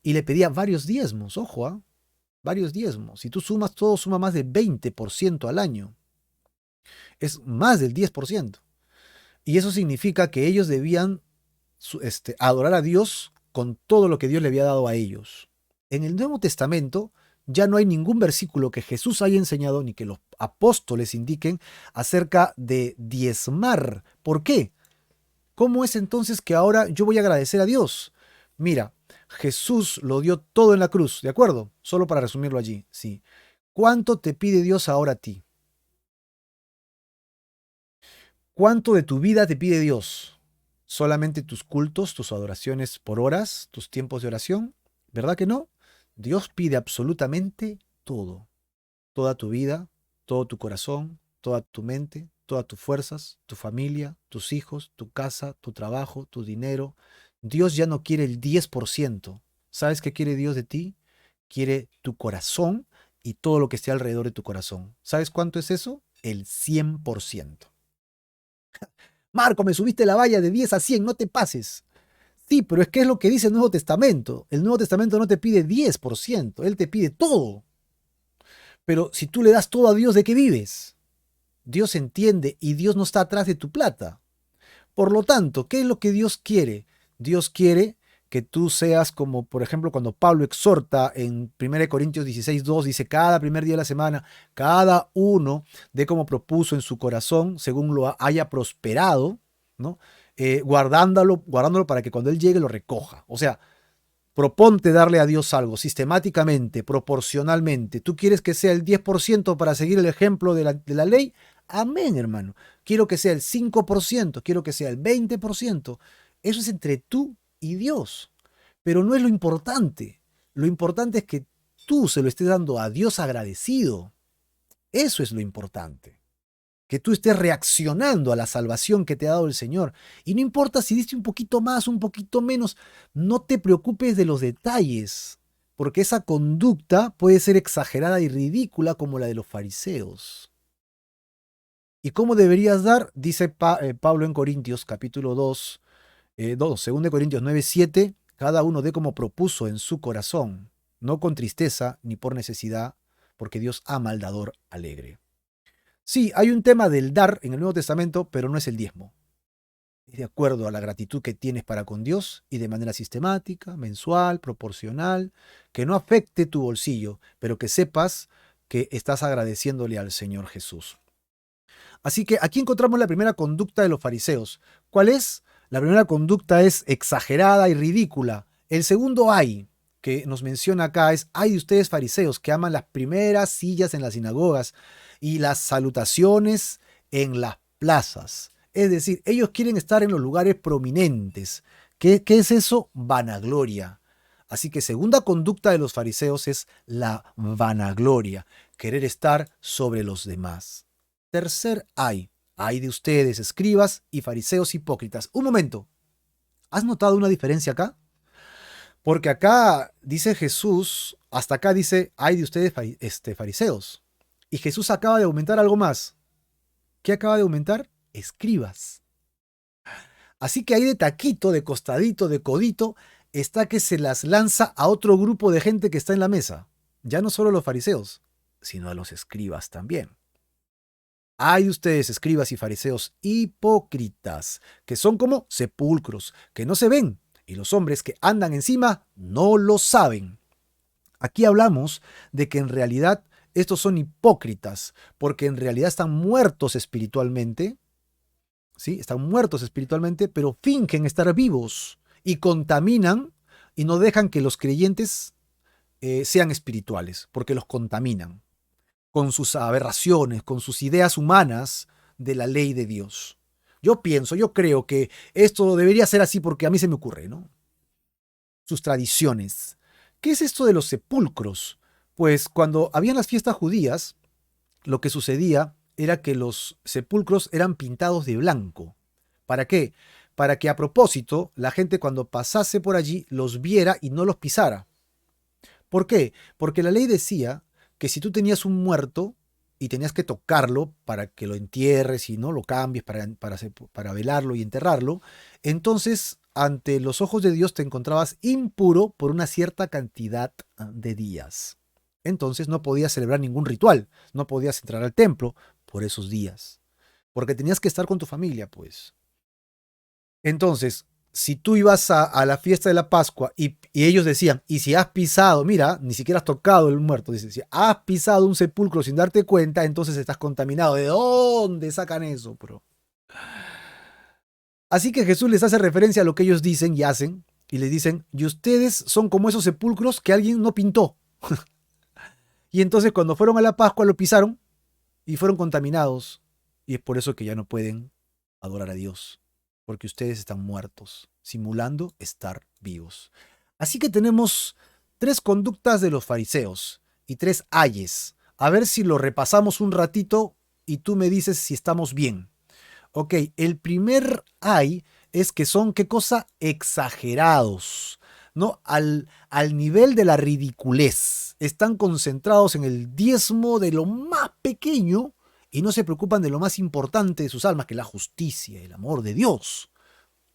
y le pedía varios diezmos, ojo, varios diezmos. Si tú sumas todo, suma más del 20% al año. Es más del 10%. Y eso significa que ellos debían adorar a Dios con todo lo que Dios le había dado a ellos. En el Nuevo Testamento ya no hay ningún versículo que Jesús haya enseñado ni que los apóstoles indiquen acerca de diezmar. ¿Por qué? ¿Cómo es entonces que ahora yo voy a agradecer a Dios? Mira, Jesús lo dio todo en la cruz, ¿de acuerdo? Solo para resumirlo allí, sí. ¿Cuánto te pide Dios ahora a ti? ¿Cuánto de tu vida te pide Dios? ¿Solamente tus cultos, tus adoraciones por horas, tus tiempos de oración? ¿Verdad que no? Dios pide absolutamente todo. Toda tu vida, todo tu corazón, toda tu mente, todas tus fuerzas, tu familia, tus hijos, tu casa, tu trabajo, tu dinero. Dios ya no quiere el 10%. ¿Sabes qué quiere Dios de ti? Quiere tu corazón y todo lo que esté alrededor de tu corazón. ¿Sabes cuánto es eso? El 100%. Marco, me subiste la valla de 10 a 100, no te pases. Sí, pero es que es lo que dice el Nuevo Testamento. El Nuevo Testamento no te pide 10%, Él te pide todo. Pero si tú le das todo a Dios, ¿de qué vives? Dios entiende y Dios no está atrás de tu plata. Por lo tanto, ¿qué es lo que Dios quiere? Dios quiere que tú seas como, por ejemplo, cuando Pablo exhorta en 1 Corintios 16:2, dice, cada primer día de la semana, cada uno de como propuso en su corazón, según lo haya prosperado, ¿no? Guardándolo para que cuando Él llegue lo recoja. O sea, proponte darle a Dios algo sistemáticamente, proporcionalmente. ¿Tú quieres que sea el 10% para seguir el ejemplo de la ley? Amén, hermano. Quiero que sea el 5%, quiero que sea el 20%. Eso es entre tú y Dios. Pero no es lo importante. Lo importante es que tú se lo estés dando a Dios agradecido. Eso es lo importante. Que tú estés reaccionando a la salvación que te ha dado el Señor. Y no importa si diste un poquito más, un poquito menos, no te preocupes de los detalles, porque esa conducta puede ser exagerada y ridícula como la de los fariseos. ¿Y cómo deberías dar? Dice Pablo en Corintios, capítulo 2, 2 Corintios 9:7, cada uno dé como propuso en su corazón, no con tristeza ni por necesidad, porque Dios ama al dador alegre. Sí, hay un tema del dar en el Nuevo Testamento, pero no es el diezmo. Es de acuerdo a la gratitud que tienes para con Dios y de manera sistemática, mensual, proporcional, que no afecte tu bolsillo, pero que sepas que estás agradeciéndole al Señor Jesús. Así que aquí encontramos la primera conducta de los fariseos. ¿Cuál es? La primera conducta es exagerada y ridícula. El segundo ay, que nos menciona acá, es ay de ustedes fariseos que aman las primeras sillas en las sinagogas y las salutaciones en las plazas. Es decir, ellos quieren estar en los lugares prominentes. ¿Qué es eso? Vanagloria. Así que segunda conducta de los fariseos es la vanagloria, querer estar sobre los demás. Tercer ay de ustedes, escribas y fariseos hipócritas. Un momento, ¿has notado una diferencia acá? Porque acá dice Jesús, hasta acá dice, ay de ustedes fariseos. Y Jesús acaba de aumentar algo más. ¿Qué acaba de aumentar? Escribas. Así que ahí de taquito, de costadito, de codito, está que se las lanza a otro grupo de gente que está en la mesa. Ya no solo a los fariseos, sino a los escribas también. Hay de ustedes, escribas y fariseos hipócritas, que son como sepulcros, que no se ven, y los hombres que andan encima no lo saben. Aquí hablamos de que en realidad estos son hipócritas, porque en realidad están muertos espiritualmente, ¿sí? Están muertos espiritualmente, pero fingen estar vivos y contaminan y no dejan que los creyentes sean espirituales, porque los contaminan con sus aberraciones, con sus ideas humanas de la ley de Dios. Yo creo que esto debería ser así porque a mí se me ocurre, ¿no? Sus tradiciones. ¿Qué es esto de los sepulcros? Pues cuando habían las fiestas judías, lo que sucedía era que los sepulcros eran pintados de blanco. ¿Para qué? Para que a propósito la gente cuando pasase por allí los viera y no los pisara. ¿Por qué? Porque la ley decía que si tú tenías un muerto y tenías que tocarlo para que lo entierres y no lo cambies para velarlo y enterrarlo, entonces ante los ojos de Dios te encontrabas impuro por una cierta cantidad de días. Entonces no podías celebrar ningún ritual, no podías entrar al templo por esos días, porque tenías que estar con tu familia, pues. Entonces, si tú ibas a la fiesta de la Pascua y ellos decían, y si has pisado, mira, ni siquiera has tocado el muerto, dice, si has pisado un sepulcro sin darte cuenta, entonces estás contaminado. ¿De dónde sacan eso, bro? Así que Jesús les hace referencia a lo que ellos dicen y hacen, y les dicen, y ustedes son como esos sepulcros que alguien no pintó. Y entonces cuando fueron a la Pascua lo pisaron y fueron contaminados, y es por eso que ya no pueden adorar a Dios, porque ustedes están muertos, simulando estar vivos. Así que tenemos tres conductas de los fariseos y tres ayes. A ver si lo repasamos un ratito y tú me dices si estamos bien. Ok, el primer ay es que son, ¿qué cosa? Exagerados, ¿no? Al nivel de la ridiculez. Están concentrados en el diezmo de lo más pequeño y no se preocupan de lo más importante de sus almas, que es la justicia, el amor de Dios.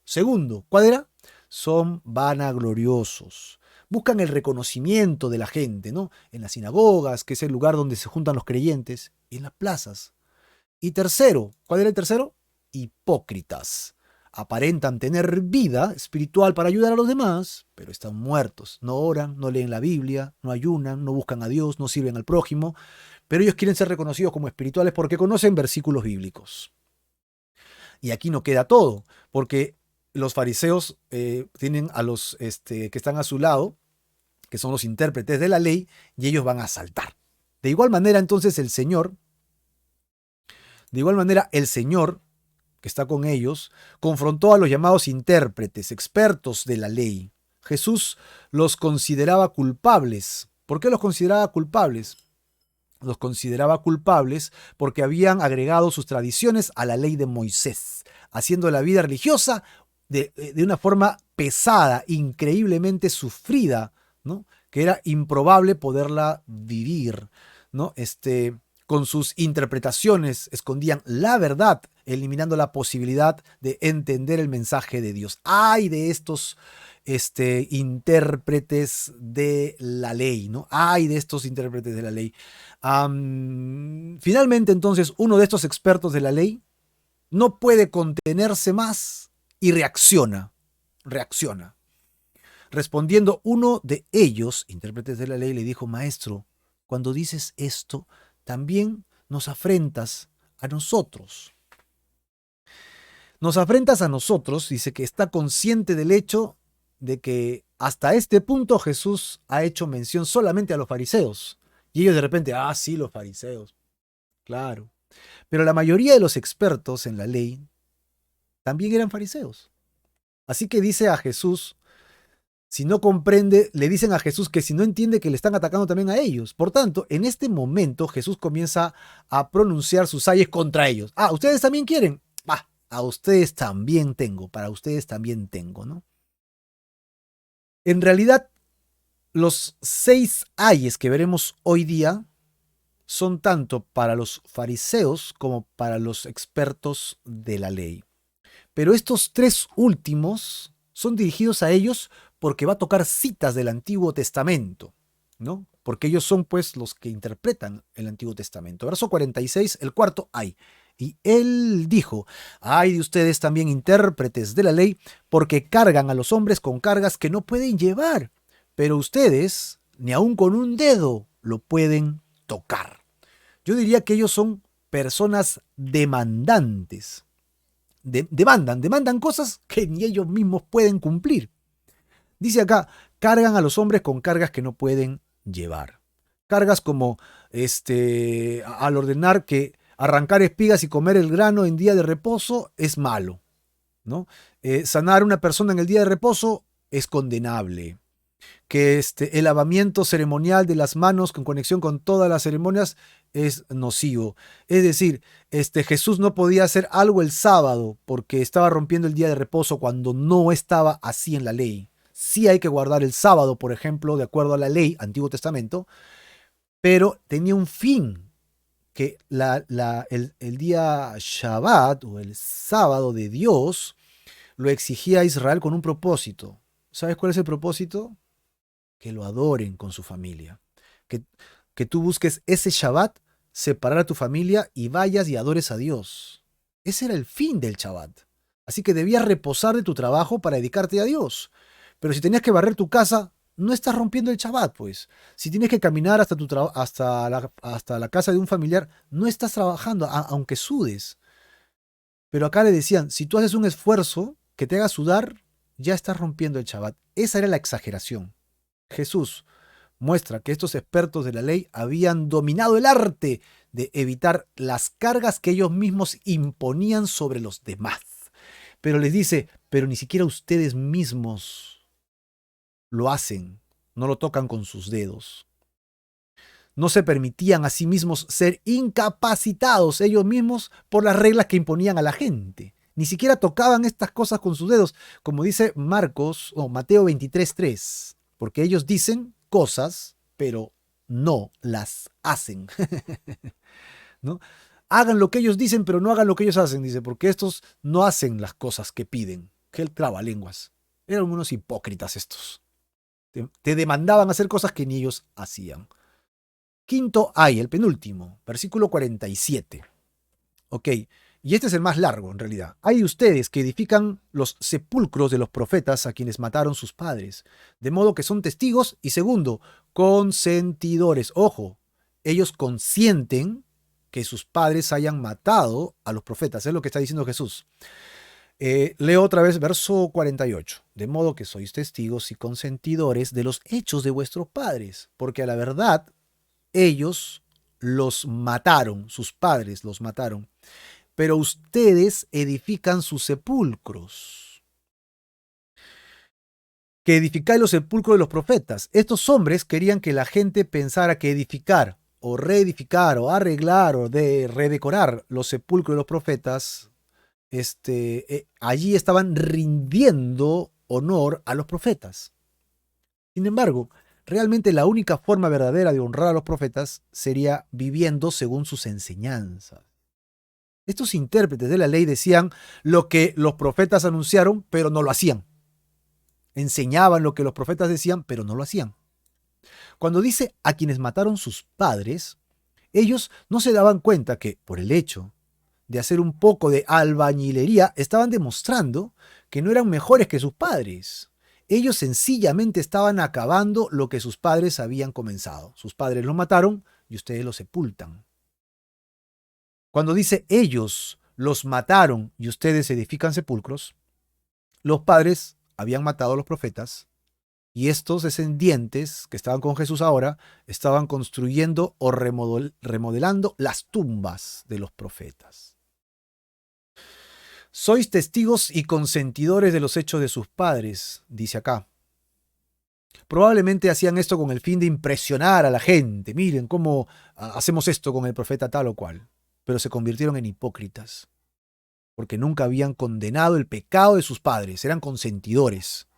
Segundo, ¿cuál era? Son vanagloriosos. Buscan el reconocimiento de la gente, ¿no? En las sinagogas, que es el lugar donde se juntan los creyentes, y en las plazas. Y tercero, ¿cuál era el tercero? Hipócritas. aparentan tener vida espiritual para ayudar a los demás, pero están muertos. No oran, no leen la Biblia, no ayunan, no buscan a Dios, no sirven al prójimo, pero ellos quieren ser reconocidos como espirituales porque conocen versículos bíblicos. Y aquí no queda todo, porque los fariseos tienen a los que están a su lado, que son los intérpretes de la ley, y ellos van a saltar. De igual manera, entonces, el Señor, que está con ellos, confrontó a los llamados intérpretes, expertos de la ley. Jesús los consideraba culpables. ¿Por qué los consideraba culpables? Los consideraba culpables porque habían agregado sus tradiciones a la ley de Moisés, haciendo la vida religiosa de una forma pesada, increíblemente sufrida, ¿no? Que era improbable poderla vivir, ¿no? Con sus interpretaciones escondían la verdad, eliminando la posibilidad de entender el mensaje de Dios. ¡Ay de estos intérpretes de la ley! ¿No? ¡Ay de estos intérpretes de la ley! Finalmente, entonces, uno de estos expertos de la ley no puede contenerse más y reacciona. Respondiendo, uno de ellos, intérpretes de la ley, le dijo: Maestro, cuando dices esto, también nos afrentas a nosotros. Nos afrentas a nosotros, dice que está consciente del hecho de que hasta este punto Jesús ha hecho mención solamente a los fariseos. Y ellos de repente, sí, los fariseos. Claro. Pero la mayoría de los expertos en la ley también eran fariseos. Así que dice a Jesús, si no comprende, le dicen a Jesús que si no entiende que le están atacando también a ellos. Por tanto, en este momento Jesús comienza a pronunciar sus ayes contra ellos. ¿Ustedes también quieren? A ustedes también tengo, para ustedes también tengo, ¿no? En realidad, los 6 ayes que veremos hoy día son tanto para los fariseos como para los expertos de la ley. Pero estos 3 últimos son dirigidos a ellos porque va a tocar citas del Antiguo Testamento, ¿no? Porque ellos son pues los que interpretan el Antiguo Testamento. Verso 46, el cuarto ay. Y él dijo: ay de ustedes también, intérpretes de la ley, porque cargan a los hombres con cargas que no pueden llevar, pero ustedes ni aun con un dedo lo pueden tocar. Yo diría que ellos son personas demandantes. Demandan cosas que ni ellos mismos pueden cumplir. Dice acá, cargan a los hombres con cargas que no pueden llevar. Cargas como al ordenar que arrancar espigas y comer el grano en día de reposo es malo, ¿no? Sanar a una persona en el día de reposo es condenable. Que el lavamiento ceremonial de las manos con conexión con todas las ceremonias es nocivo. Es decir, Jesús no podía hacer algo el sábado porque estaba rompiendo el día de reposo cuando no estaba así en la ley. Sí hay que guardar el sábado, por ejemplo, de acuerdo a la ley, Antiguo Testamento, pero tenía un fin, que el día Shabbat o el sábado de Dios lo exigía a Israel con un propósito. ¿Sabes cuál es el propósito? Que lo adoren con su familia. Que tú busques ese Shabbat, separar a tu familia y vayas y adores a Dios. Ese era el fin del Shabbat. Así que debías reposar de tu trabajo para dedicarte a Dios. Pero si tenías que barrer tu casa, no estás rompiendo el Shabbat, pues. Si tienes que caminar hasta la casa de un familiar, no estás trabajando, aunque sudes. Pero acá le decían, si tú haces un esfuerzo que te haga sudar, ya estás rompiendo el Shabbat. Esa era la exageración. Jesús muestra que estos expertos de la ley habían dominado el arte de evitar las cargas que ellos mismos imponían sobre los demás. Pero les dice, pero ni siquiera ustedes mismos lo hacen, no lo tocan con sus dedos. No se permitían a sí mismos ser incapacitados ellos mismos por las reglas que imponían a la gente. Ni siquiera tocaban estas cosas con sus dedos, como dice Mateo 23:3, porque ellos dicen cosas, pero no las hacen. ¿No? Hagan lo que ellos dicen, pero no hagan lo que ellos hacen, dice, porque estos no hacen las cosas que piden. Que el trabalenguas. Eran unos hipócritas estos. Te demandaban hacer cosas que ni ellos hacían. Quinto ay, el penúltimo, versículo 47. Ok, Y este es el más largo, en realidad. Hay de ustedes que edifican los sepulcros de los profetas a quienes mataron sus padres, de modo que son testigos y segundo, consentidores. Ojo, ellos consienten que sus padres hayan matado a los profetas. Es lo que está diciendo Jesús. Leo otra vez verso 48. De modo que sois testigos y consentidores de los hechos de vuestros padres, porque a la verdad ellos los mataron, sus padres los mataron, pero ustedes edifican sus sepulcros. Que edificáis los sepulcros de los profetas. Estos hombres querían que la gente pensara que edificar, o reedificar, o arreglar, o de redecorar los sepulcros de los profetas, allí estaban rindiendo honor a los profetas. Sin embargo, realmente la única forma verdadera de honrar a los profetas sería viviendo según sus enseñanzas. Estos intérpretes de la ley decían lo que los profetas anunciaron, pero no lo hacían. Enseñaban lo que los profetas decían, pero no lo hacían. Cuando dice a quienes mataron sus padres, ellos no se daban cuenta que, por el hecho de hacer un poco de albañilería, estaban demostrando que no eran mejores que sus padres. Ellos sencillamente estaban acabando lo que sus padres habían comenzado. Sus padres los mataron y ustedes los sepultan. Cuando dice ellos los mataron y ustedes edifican sepulcros, los padres habían matado a los profetas y estos descendientes que estaban con Jesús ahora estaban construyendo o remodelando las tumbas de los profetas. Sois testigos y consentidores de los hechos de sus padres, dice acá. Probablemente hacían esto con el fin de impresionar a la gente. Miren cómo hacemos esto con el profeta tal o cual. Pero se convirtieron en hipócritas, porque nunca habían condenado el pecado de sus padres, eran consentidores.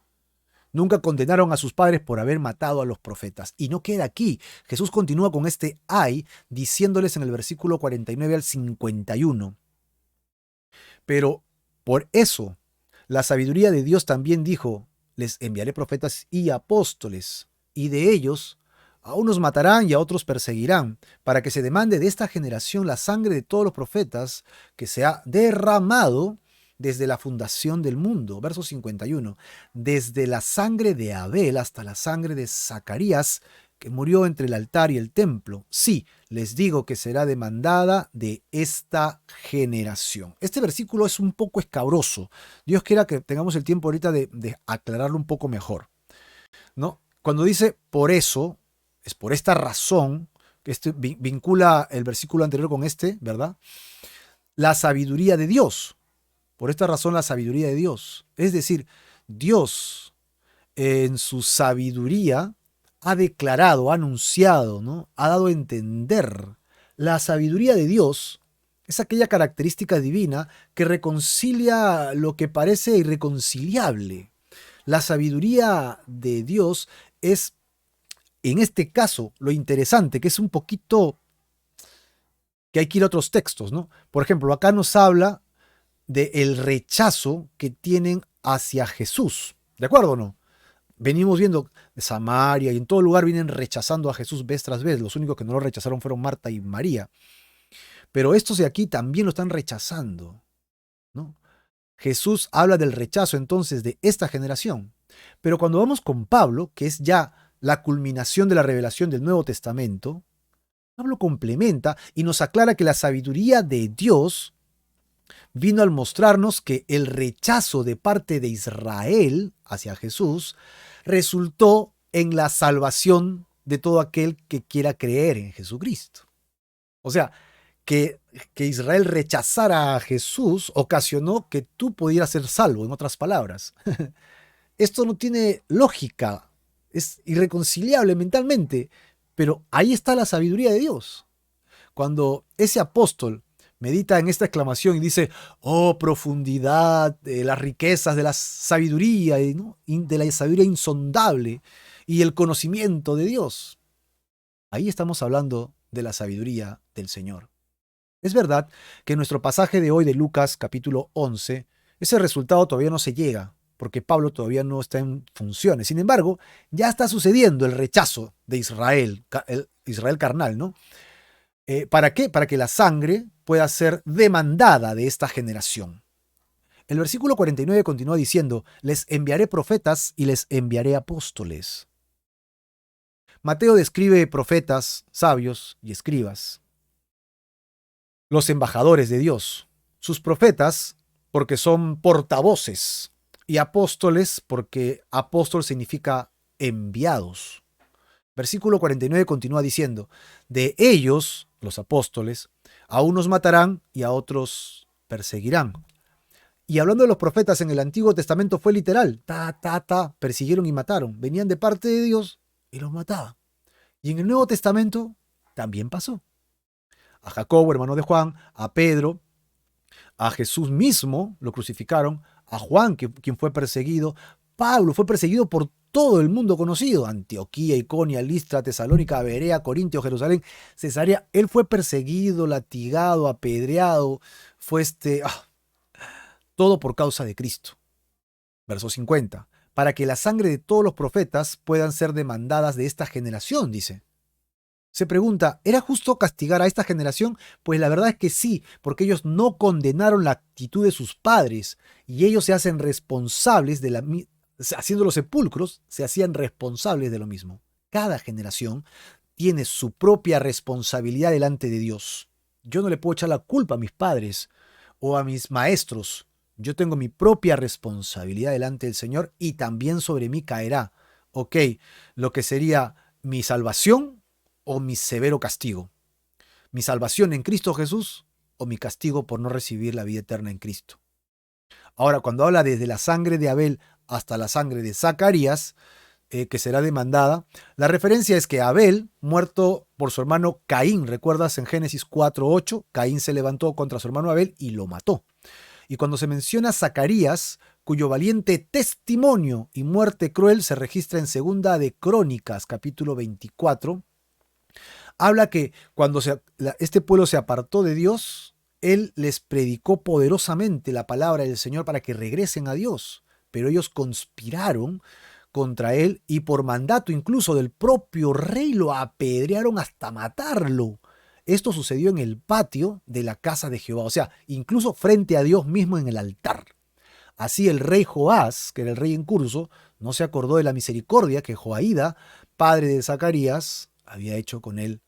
Nunca condenaron a sus padres por haber matado a los profetas. Y no queda aquí. Jesús continúa con este ay, diciéndoles en el versículo 49 al 51. Pero por eso, la sabiduría de Dios también dijo, les enviaré profetas y apóstoles, y de ellos a unos matarán y a otros perseguirán, para que se demande de esta generación la sangre de todos los profetas que se ha derramado desde la fundación del mundo. Verso 51. Desde la sangre de Abel hasta la sangre de Zacarías, que murió entre el altar y el templo. Sí, les digo que será demandada de esta generación. Este versículo es un poco escabroso. Dios quiera que tengamos el tiempo ahorita de aclararlo un poco mejor, ¿no? Cuando dice por eso, es por esta razón, que vincula el versículo anterior con este, ¿verdad? La sabiduría de Dios. Por esta razón la sabiduría de Dios. Es decir, Dios en su sabiduría ha declarado, ha anunciado, ¿no? Ha dado a entender. La sabiduría de Dios es aquella característica divina que reconcilia lo que parece irreconciliable. La sabiduría de Dios es, en este caso, lo interesante, que es un poquito que hay que ir a otros textos, ¿no? Por ejemplo, acá nos habla del rechazo que tienen hacia Jesús. ¿De acuerdo o no? Venimos viendo de Samaria y en todo lugar vienen rechazando a Jesús vez tras vez. Los únicos que no lo rechazaron fueron Marta y María. Pero estos de aquí también lo están rechazando, ¿no? Jesús habla del rechazo entonces de esta generación. Pero cuando vamos con Pablo, que es ya la culminación de la revelación del Nuevo Testamento, Pablo complementa y nos aclara que la sabiduría de Dios vino al mostrarnos que el rechazo de parte de Israel hacia Jesús resultó en la salvación de todo aquel que quiera creer en Jesucristo. O sea, que Israel rechazara a Jesús ocasionó que tú pudieras ser salvo, en otras palabras. Esto no tiene lógica, es irreconciliable mentalmente, pero ahí está la sabiduría de Dios. Cuando ese apóstol medita en esta exclamación y dice, oh profundidad de las riquezas de la sabiduría, ¿no? De la sabiduría insondable y el conocimiento de Dios. Ahí estamos hablando de la sabiduría del Señor. Es verdad que en nuestro pasaje de hoy de Lucas capítulo 11, ese resultado todavía no se llega, porque Pablo todavía no está en funciones. Sin embargo, ya está sucediendo el rechazo de Israel, el Israel carnal, ¿no? ¿Para qué? Para que la sangre pueda ser demandada de esta generación. El versículo 49 continúa diciendo, les enviaré profetas y les enviaré apóstoles. Mateo describe profetas, sabios y escribas, los embajadores de Dios. Sus profetas, porque son portavoces, y apóstoles, porque apóstol significa enviados. Versículo 49 continúa diciendo, de ellos, los apóstoles, a unos matarán y a otros perseguirán. Y hablando de los profetas en el Antiguo Testamento fue literal, persiguieron y mataron. Venían de parte de Dios y los mataban. Y en el Nuevo Testamento también pasó. A Jacobo, hermano de Juan, a Pedro, a Jesús mismo lo crucificaron, a Juan, quien fue perseguido, Pablo fue perseguido por todo el mundo conocido, Antioquía, Iconio, Listra, Tesalónica, Berea, Corintio, Jerusalén, Cesarea. Él fue perseguido, latigado, apedreado, fue todo por causa de Cristo. Verso 50. Para que la sangre de todos los profetas puedan ser demandadas de esta generación, dice. Se pregunta, ¿era justo castigar a esta generación? Pues la verdad es que sí, porque ellos no condenaron la actitud de sus padres y ellos se hacen responsables haciendo los sepulcros, se hacían responsables de lo mismo. Cada generación tiene su propia responsabilidad delante de Dios. Yo no le puedo echar la culpa a mis padres o a mis maestros. Yo tengo mi propia responsabilidad delante del Señor y también sobre mí caerá, lo que sería mi salvación o mi severo castigo. Mi salvación en Cristo Jesús o mi castigo por no recibir la vida eterna en Cristo. Ahora, cuando habla desde la sangre de Abel hasta la sangre de Zacarías, que será demandada, la referencia es que Abel, muerto por su hermano Caín, ¿recuerdas en Génesis 4:8? Caín se levantó contra su hermano Abel y lo mató. Y cuando se menciona Zacarías, cuyo valiente testimonio y muerte cruel se registra en Segunda de Crónicas, capítulo 24, habla que cuando este pueblo se apartó de Dios, él les predicó poderosamente la palabra del Señor para que regresen a Dios. Pero ellos conspiraron contra él y por mandato incluso del propio rey lo apedrearon hasta matarlo. Esto sucedió en el patio de la casa de Jehová, o sea, incluso frente a Dios mismo en el altar. Así el rey Joás, que era el rey en curso, no se acordó de la misericordia que Joaída, padre de Zacarías, había hecho con él.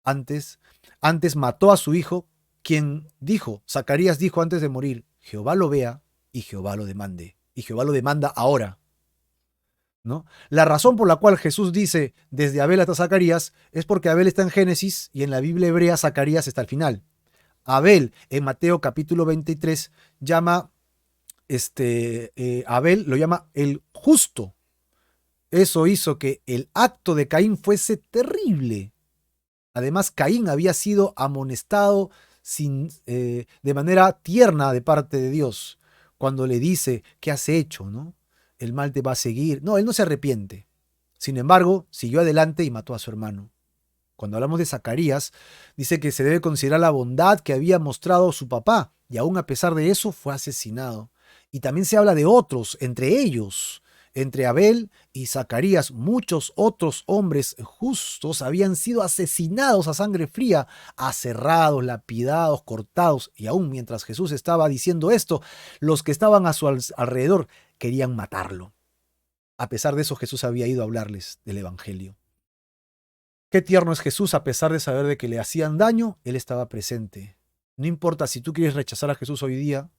Antes mató a su hijo, quien Zacarías dijo antes de morir, Jehová lo vea y Jehová lo demande. Y Jehová lo demanda ahora, ¿no? La razón por la cual Jesús dice desde Abel hasta Zacarías es porque Abel está en Génesis y en la Biblia hebrea Zacarías está al final. Abel en Mateo capítulo 23 Abel lo llama el justo. Eso hizo que el acto de Caín fuese terrible. Además, Caín había sido amonestado de manera tierna de parte de Dios, cuando le dice, ¿qué has hecho? ¿No? El mal te va a seguir. No, él no se arrepiente. Sin embargo, siguió adelante y mató a su hermano. Cuando hablamos de Zacarías, dice que se debe considerar la bondad que había mostrado su papá, y aún a pesar de eso fue asesinado. Y también se habla de otros, entre ellos, entre Abel y Zacarías, muchos otros hombres justos habían sido asesinados a sangre fría, aserrados, lapidados, cortados, y aún mientras Jesús estaba diciendo esto, los que estaban a su alrededor querían matarlo. A pesar de eso, Jesús había ido a hablarles del Evangelio. Qué tierno es Jesús, a pesar de saber de que le hacían daño, Él estaba presente. No importa si tú quieres rechazar a Jesús hoy día,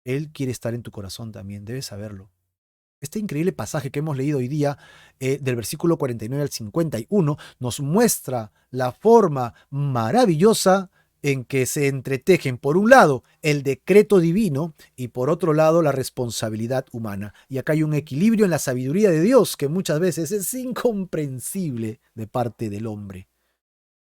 Él quiere estar en tu corazón también, debes saberlo. Este increíble pasaje que hemos leído hoy día, del versículo 49 al 51, nos muestra la forma maravillosa en que se entretejen, por un lado, el decreto divino y por otro lado, la responsabilidad humana. Y acá hay un equilibrio en la sabiduría de Dios que muchas veces es incomprensible de parte del hombre.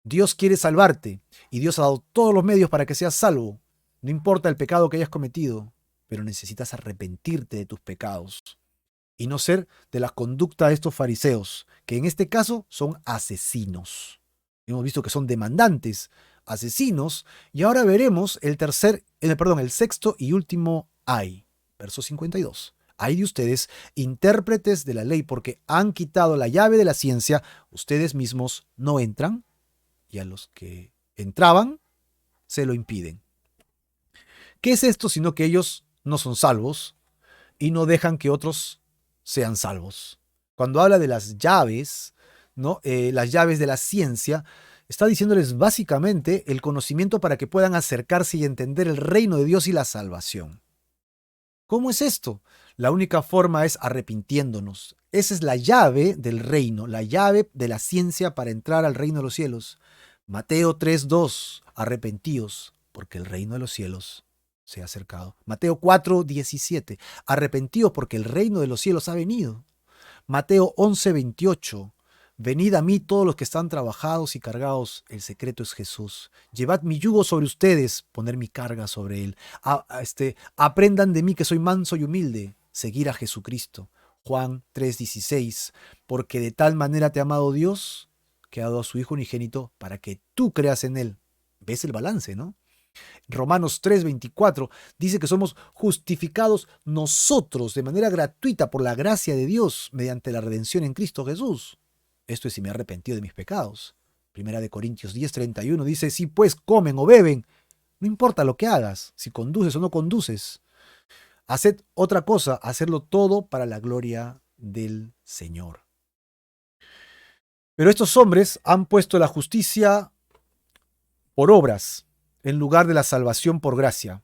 Dios quiere salvarte y Dios ha dado todos los medios para que seas salvo. No importa el pecado que hayas cometido, pero necesitas arrepentirte de tus pecados y no ser de la conducta de estos fariseos, que en este caso son asesinos. Hemos visto que son demandantes, asesinos, y ahora veremos el sexto y último ay. Verso 52. Ay de ustedes, intérpretes de la ley, porque han quitado la llave de la ciencia, ustedes mismos no entran, y a los que entraban, se lo impiden. ¿Qué es esto sino que ellos no son salvos y no dejan que otros sean salvos? Cuando habla de las llaves, ¿no? Las llaves de la ciencia, está diciéndoles básicamente el conocimiento para que puedan acercarse y entender el reino de Dios y la salvación. ¿Cómo es esto? La única forma es arrepintiéndonos. Esa es la llave del reino, la llave de la ciencia para entrar al reino de los cielos. Mateo 3:2, arrepentíos, porque el reino de los cielos se ha acercado. Mateo 4:17, arrepentíos porque el reino de los cielos ha venido. Mateo 11:28, venid a mí todos los que están trabajados y cargados, el secreto es Jesús. Llevad mi yugo sobre ustedes, poner mi carga sobre él. Aprendan de mí que soy manso y humilde, seguir a Jesucristo. Juan 3:16, porque de tal manera te ha amado Dios, que ha dado a su Hijo unigénito para que tú creas en él. ¿Ves el balance, no? Romanos 3:24 dice que somos justificados nosotros de manera gratuita por la gracia de Dios mediante la redención en Cristo Jesús. Esto es si me he arrepentido de mis pecados. Primera de Corintios 10:31 dice, si pues comen o beben, no importa lo que hagas, si conduces o no conduces, haced otra cosa, hacerlo todo para la gloria del Señor. Pero estos hombres han puesto la justicia por obras en lugar de la salvación por gracia.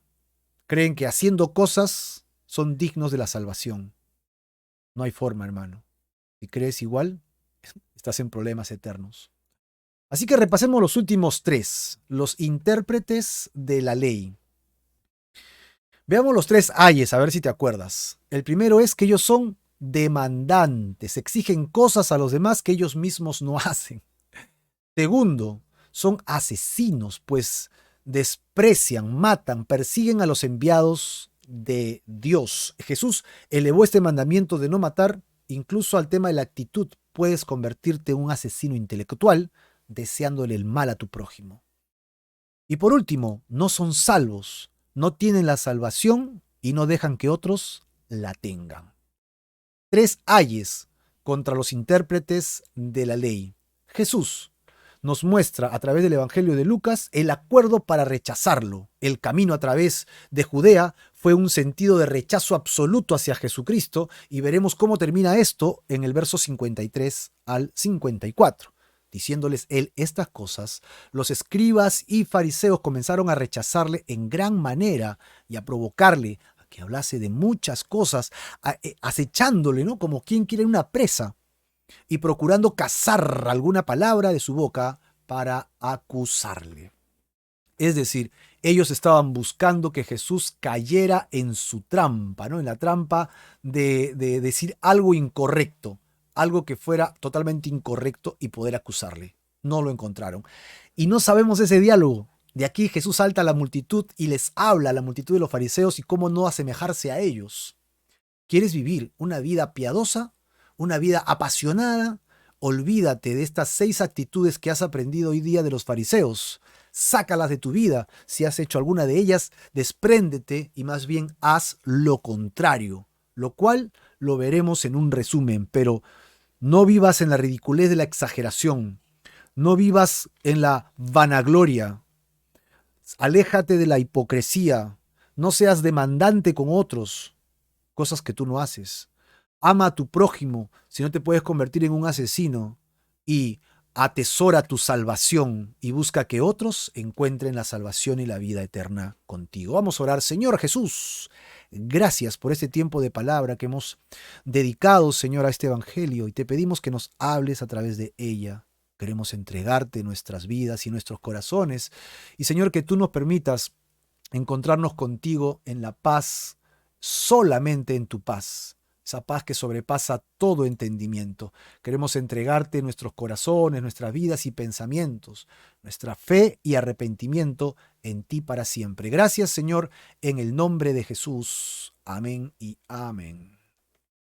Creen que haciendo cosas son dignos de la salvación. No hay forma, hermano. Si crees igual, estás en problemas eternos. Así que repasemos los últimos tres, los intérpretes de la ley. Veamos los tres ayes, a ver si te acuerdas. El primero es que ellos son demandantes, exigen cosas a los demás que ellos mismos no hacen. Segundo, son asesinos, pues desprecian, matan, persiguen a los enviados de Dios. Jesús elevó este mandamiento de no matar incluso al tema de la actitud. Puedes convertirte en un asesino intelectual deseándole el mal a tu prójimo. Y por último, no son salvos, no tienen la salvación y no dejan que otros la tengan. Tres ayes contra los intérpretes de la ley. Jesús nos muestra a través del Evangelio de Lucas el acuerdo para rechazarlo. El camino a través de Judea fue un sentido de rechazo absoluto hacia Jesucristo y veremos cómo termina esto en el verso 53 al 54. Diciéndoles él estas cosas, los escribas y fariseos comenzaron a rechazarle en gran manera y a provocarle a que hablase de muchas cosas, acechándole, ¿no? Como quien quiere una presa, y procurando cazar alguna palabra de su boca para acusarle. Es decir, ellos estaban buscando que Jesús cayera en su trampa, ¿no? En la trampa de decir algo incorrecto, algo que fuera totalmente incorrecto y poder acusarle. No lo encontraron. Y no sabemos ese diálogo. De aquí Jesús salta a la multitud y les habla a la multitud de los fariseos y cómo no asemejarse a ellos. ¿Quieres vivir una vida piadosa? ¿Una vida apasionada? Olvídate de estas 6 actitudes que has aprendido hoy día de los fariseos. Sácalas de tu vida. Si has hecho alguna de ellas, despréndete y más bien haz lo contrario, lo cual lo veremos en un resumen, pero no vivas en la ridiculez de la exageración, no vivas en la vanagloria, aléjate de la hipocresía, no seas demandante con otros, cosas que tú no haces. Ama a tu prójimo, si no te puedes convertir en un asesino, y atesora tu salvación y busca que otros encuentren la salvación y la vida eterna contigo. Vamos a orar. Señor Jesús, gracias por este tiempo de palabra que hemos dedicado, Señor, a este evangelio, y te pedimos que nos hables a través de ella. Queremos entregarte nuestras vidas y nuestros corazones, y Señor, que tú nos permitas encontrarnos contigo en la paz, solamente en tu paz. Esa paz que sobrepasa todo entendimiento. Queremos entregarte nuestros corazones, nuestras vidas y pensamientos, nuestra fe y arrepentimiento en ti para siempre. Gracias, Señor, en el nombre de Jesús. Amén y amén.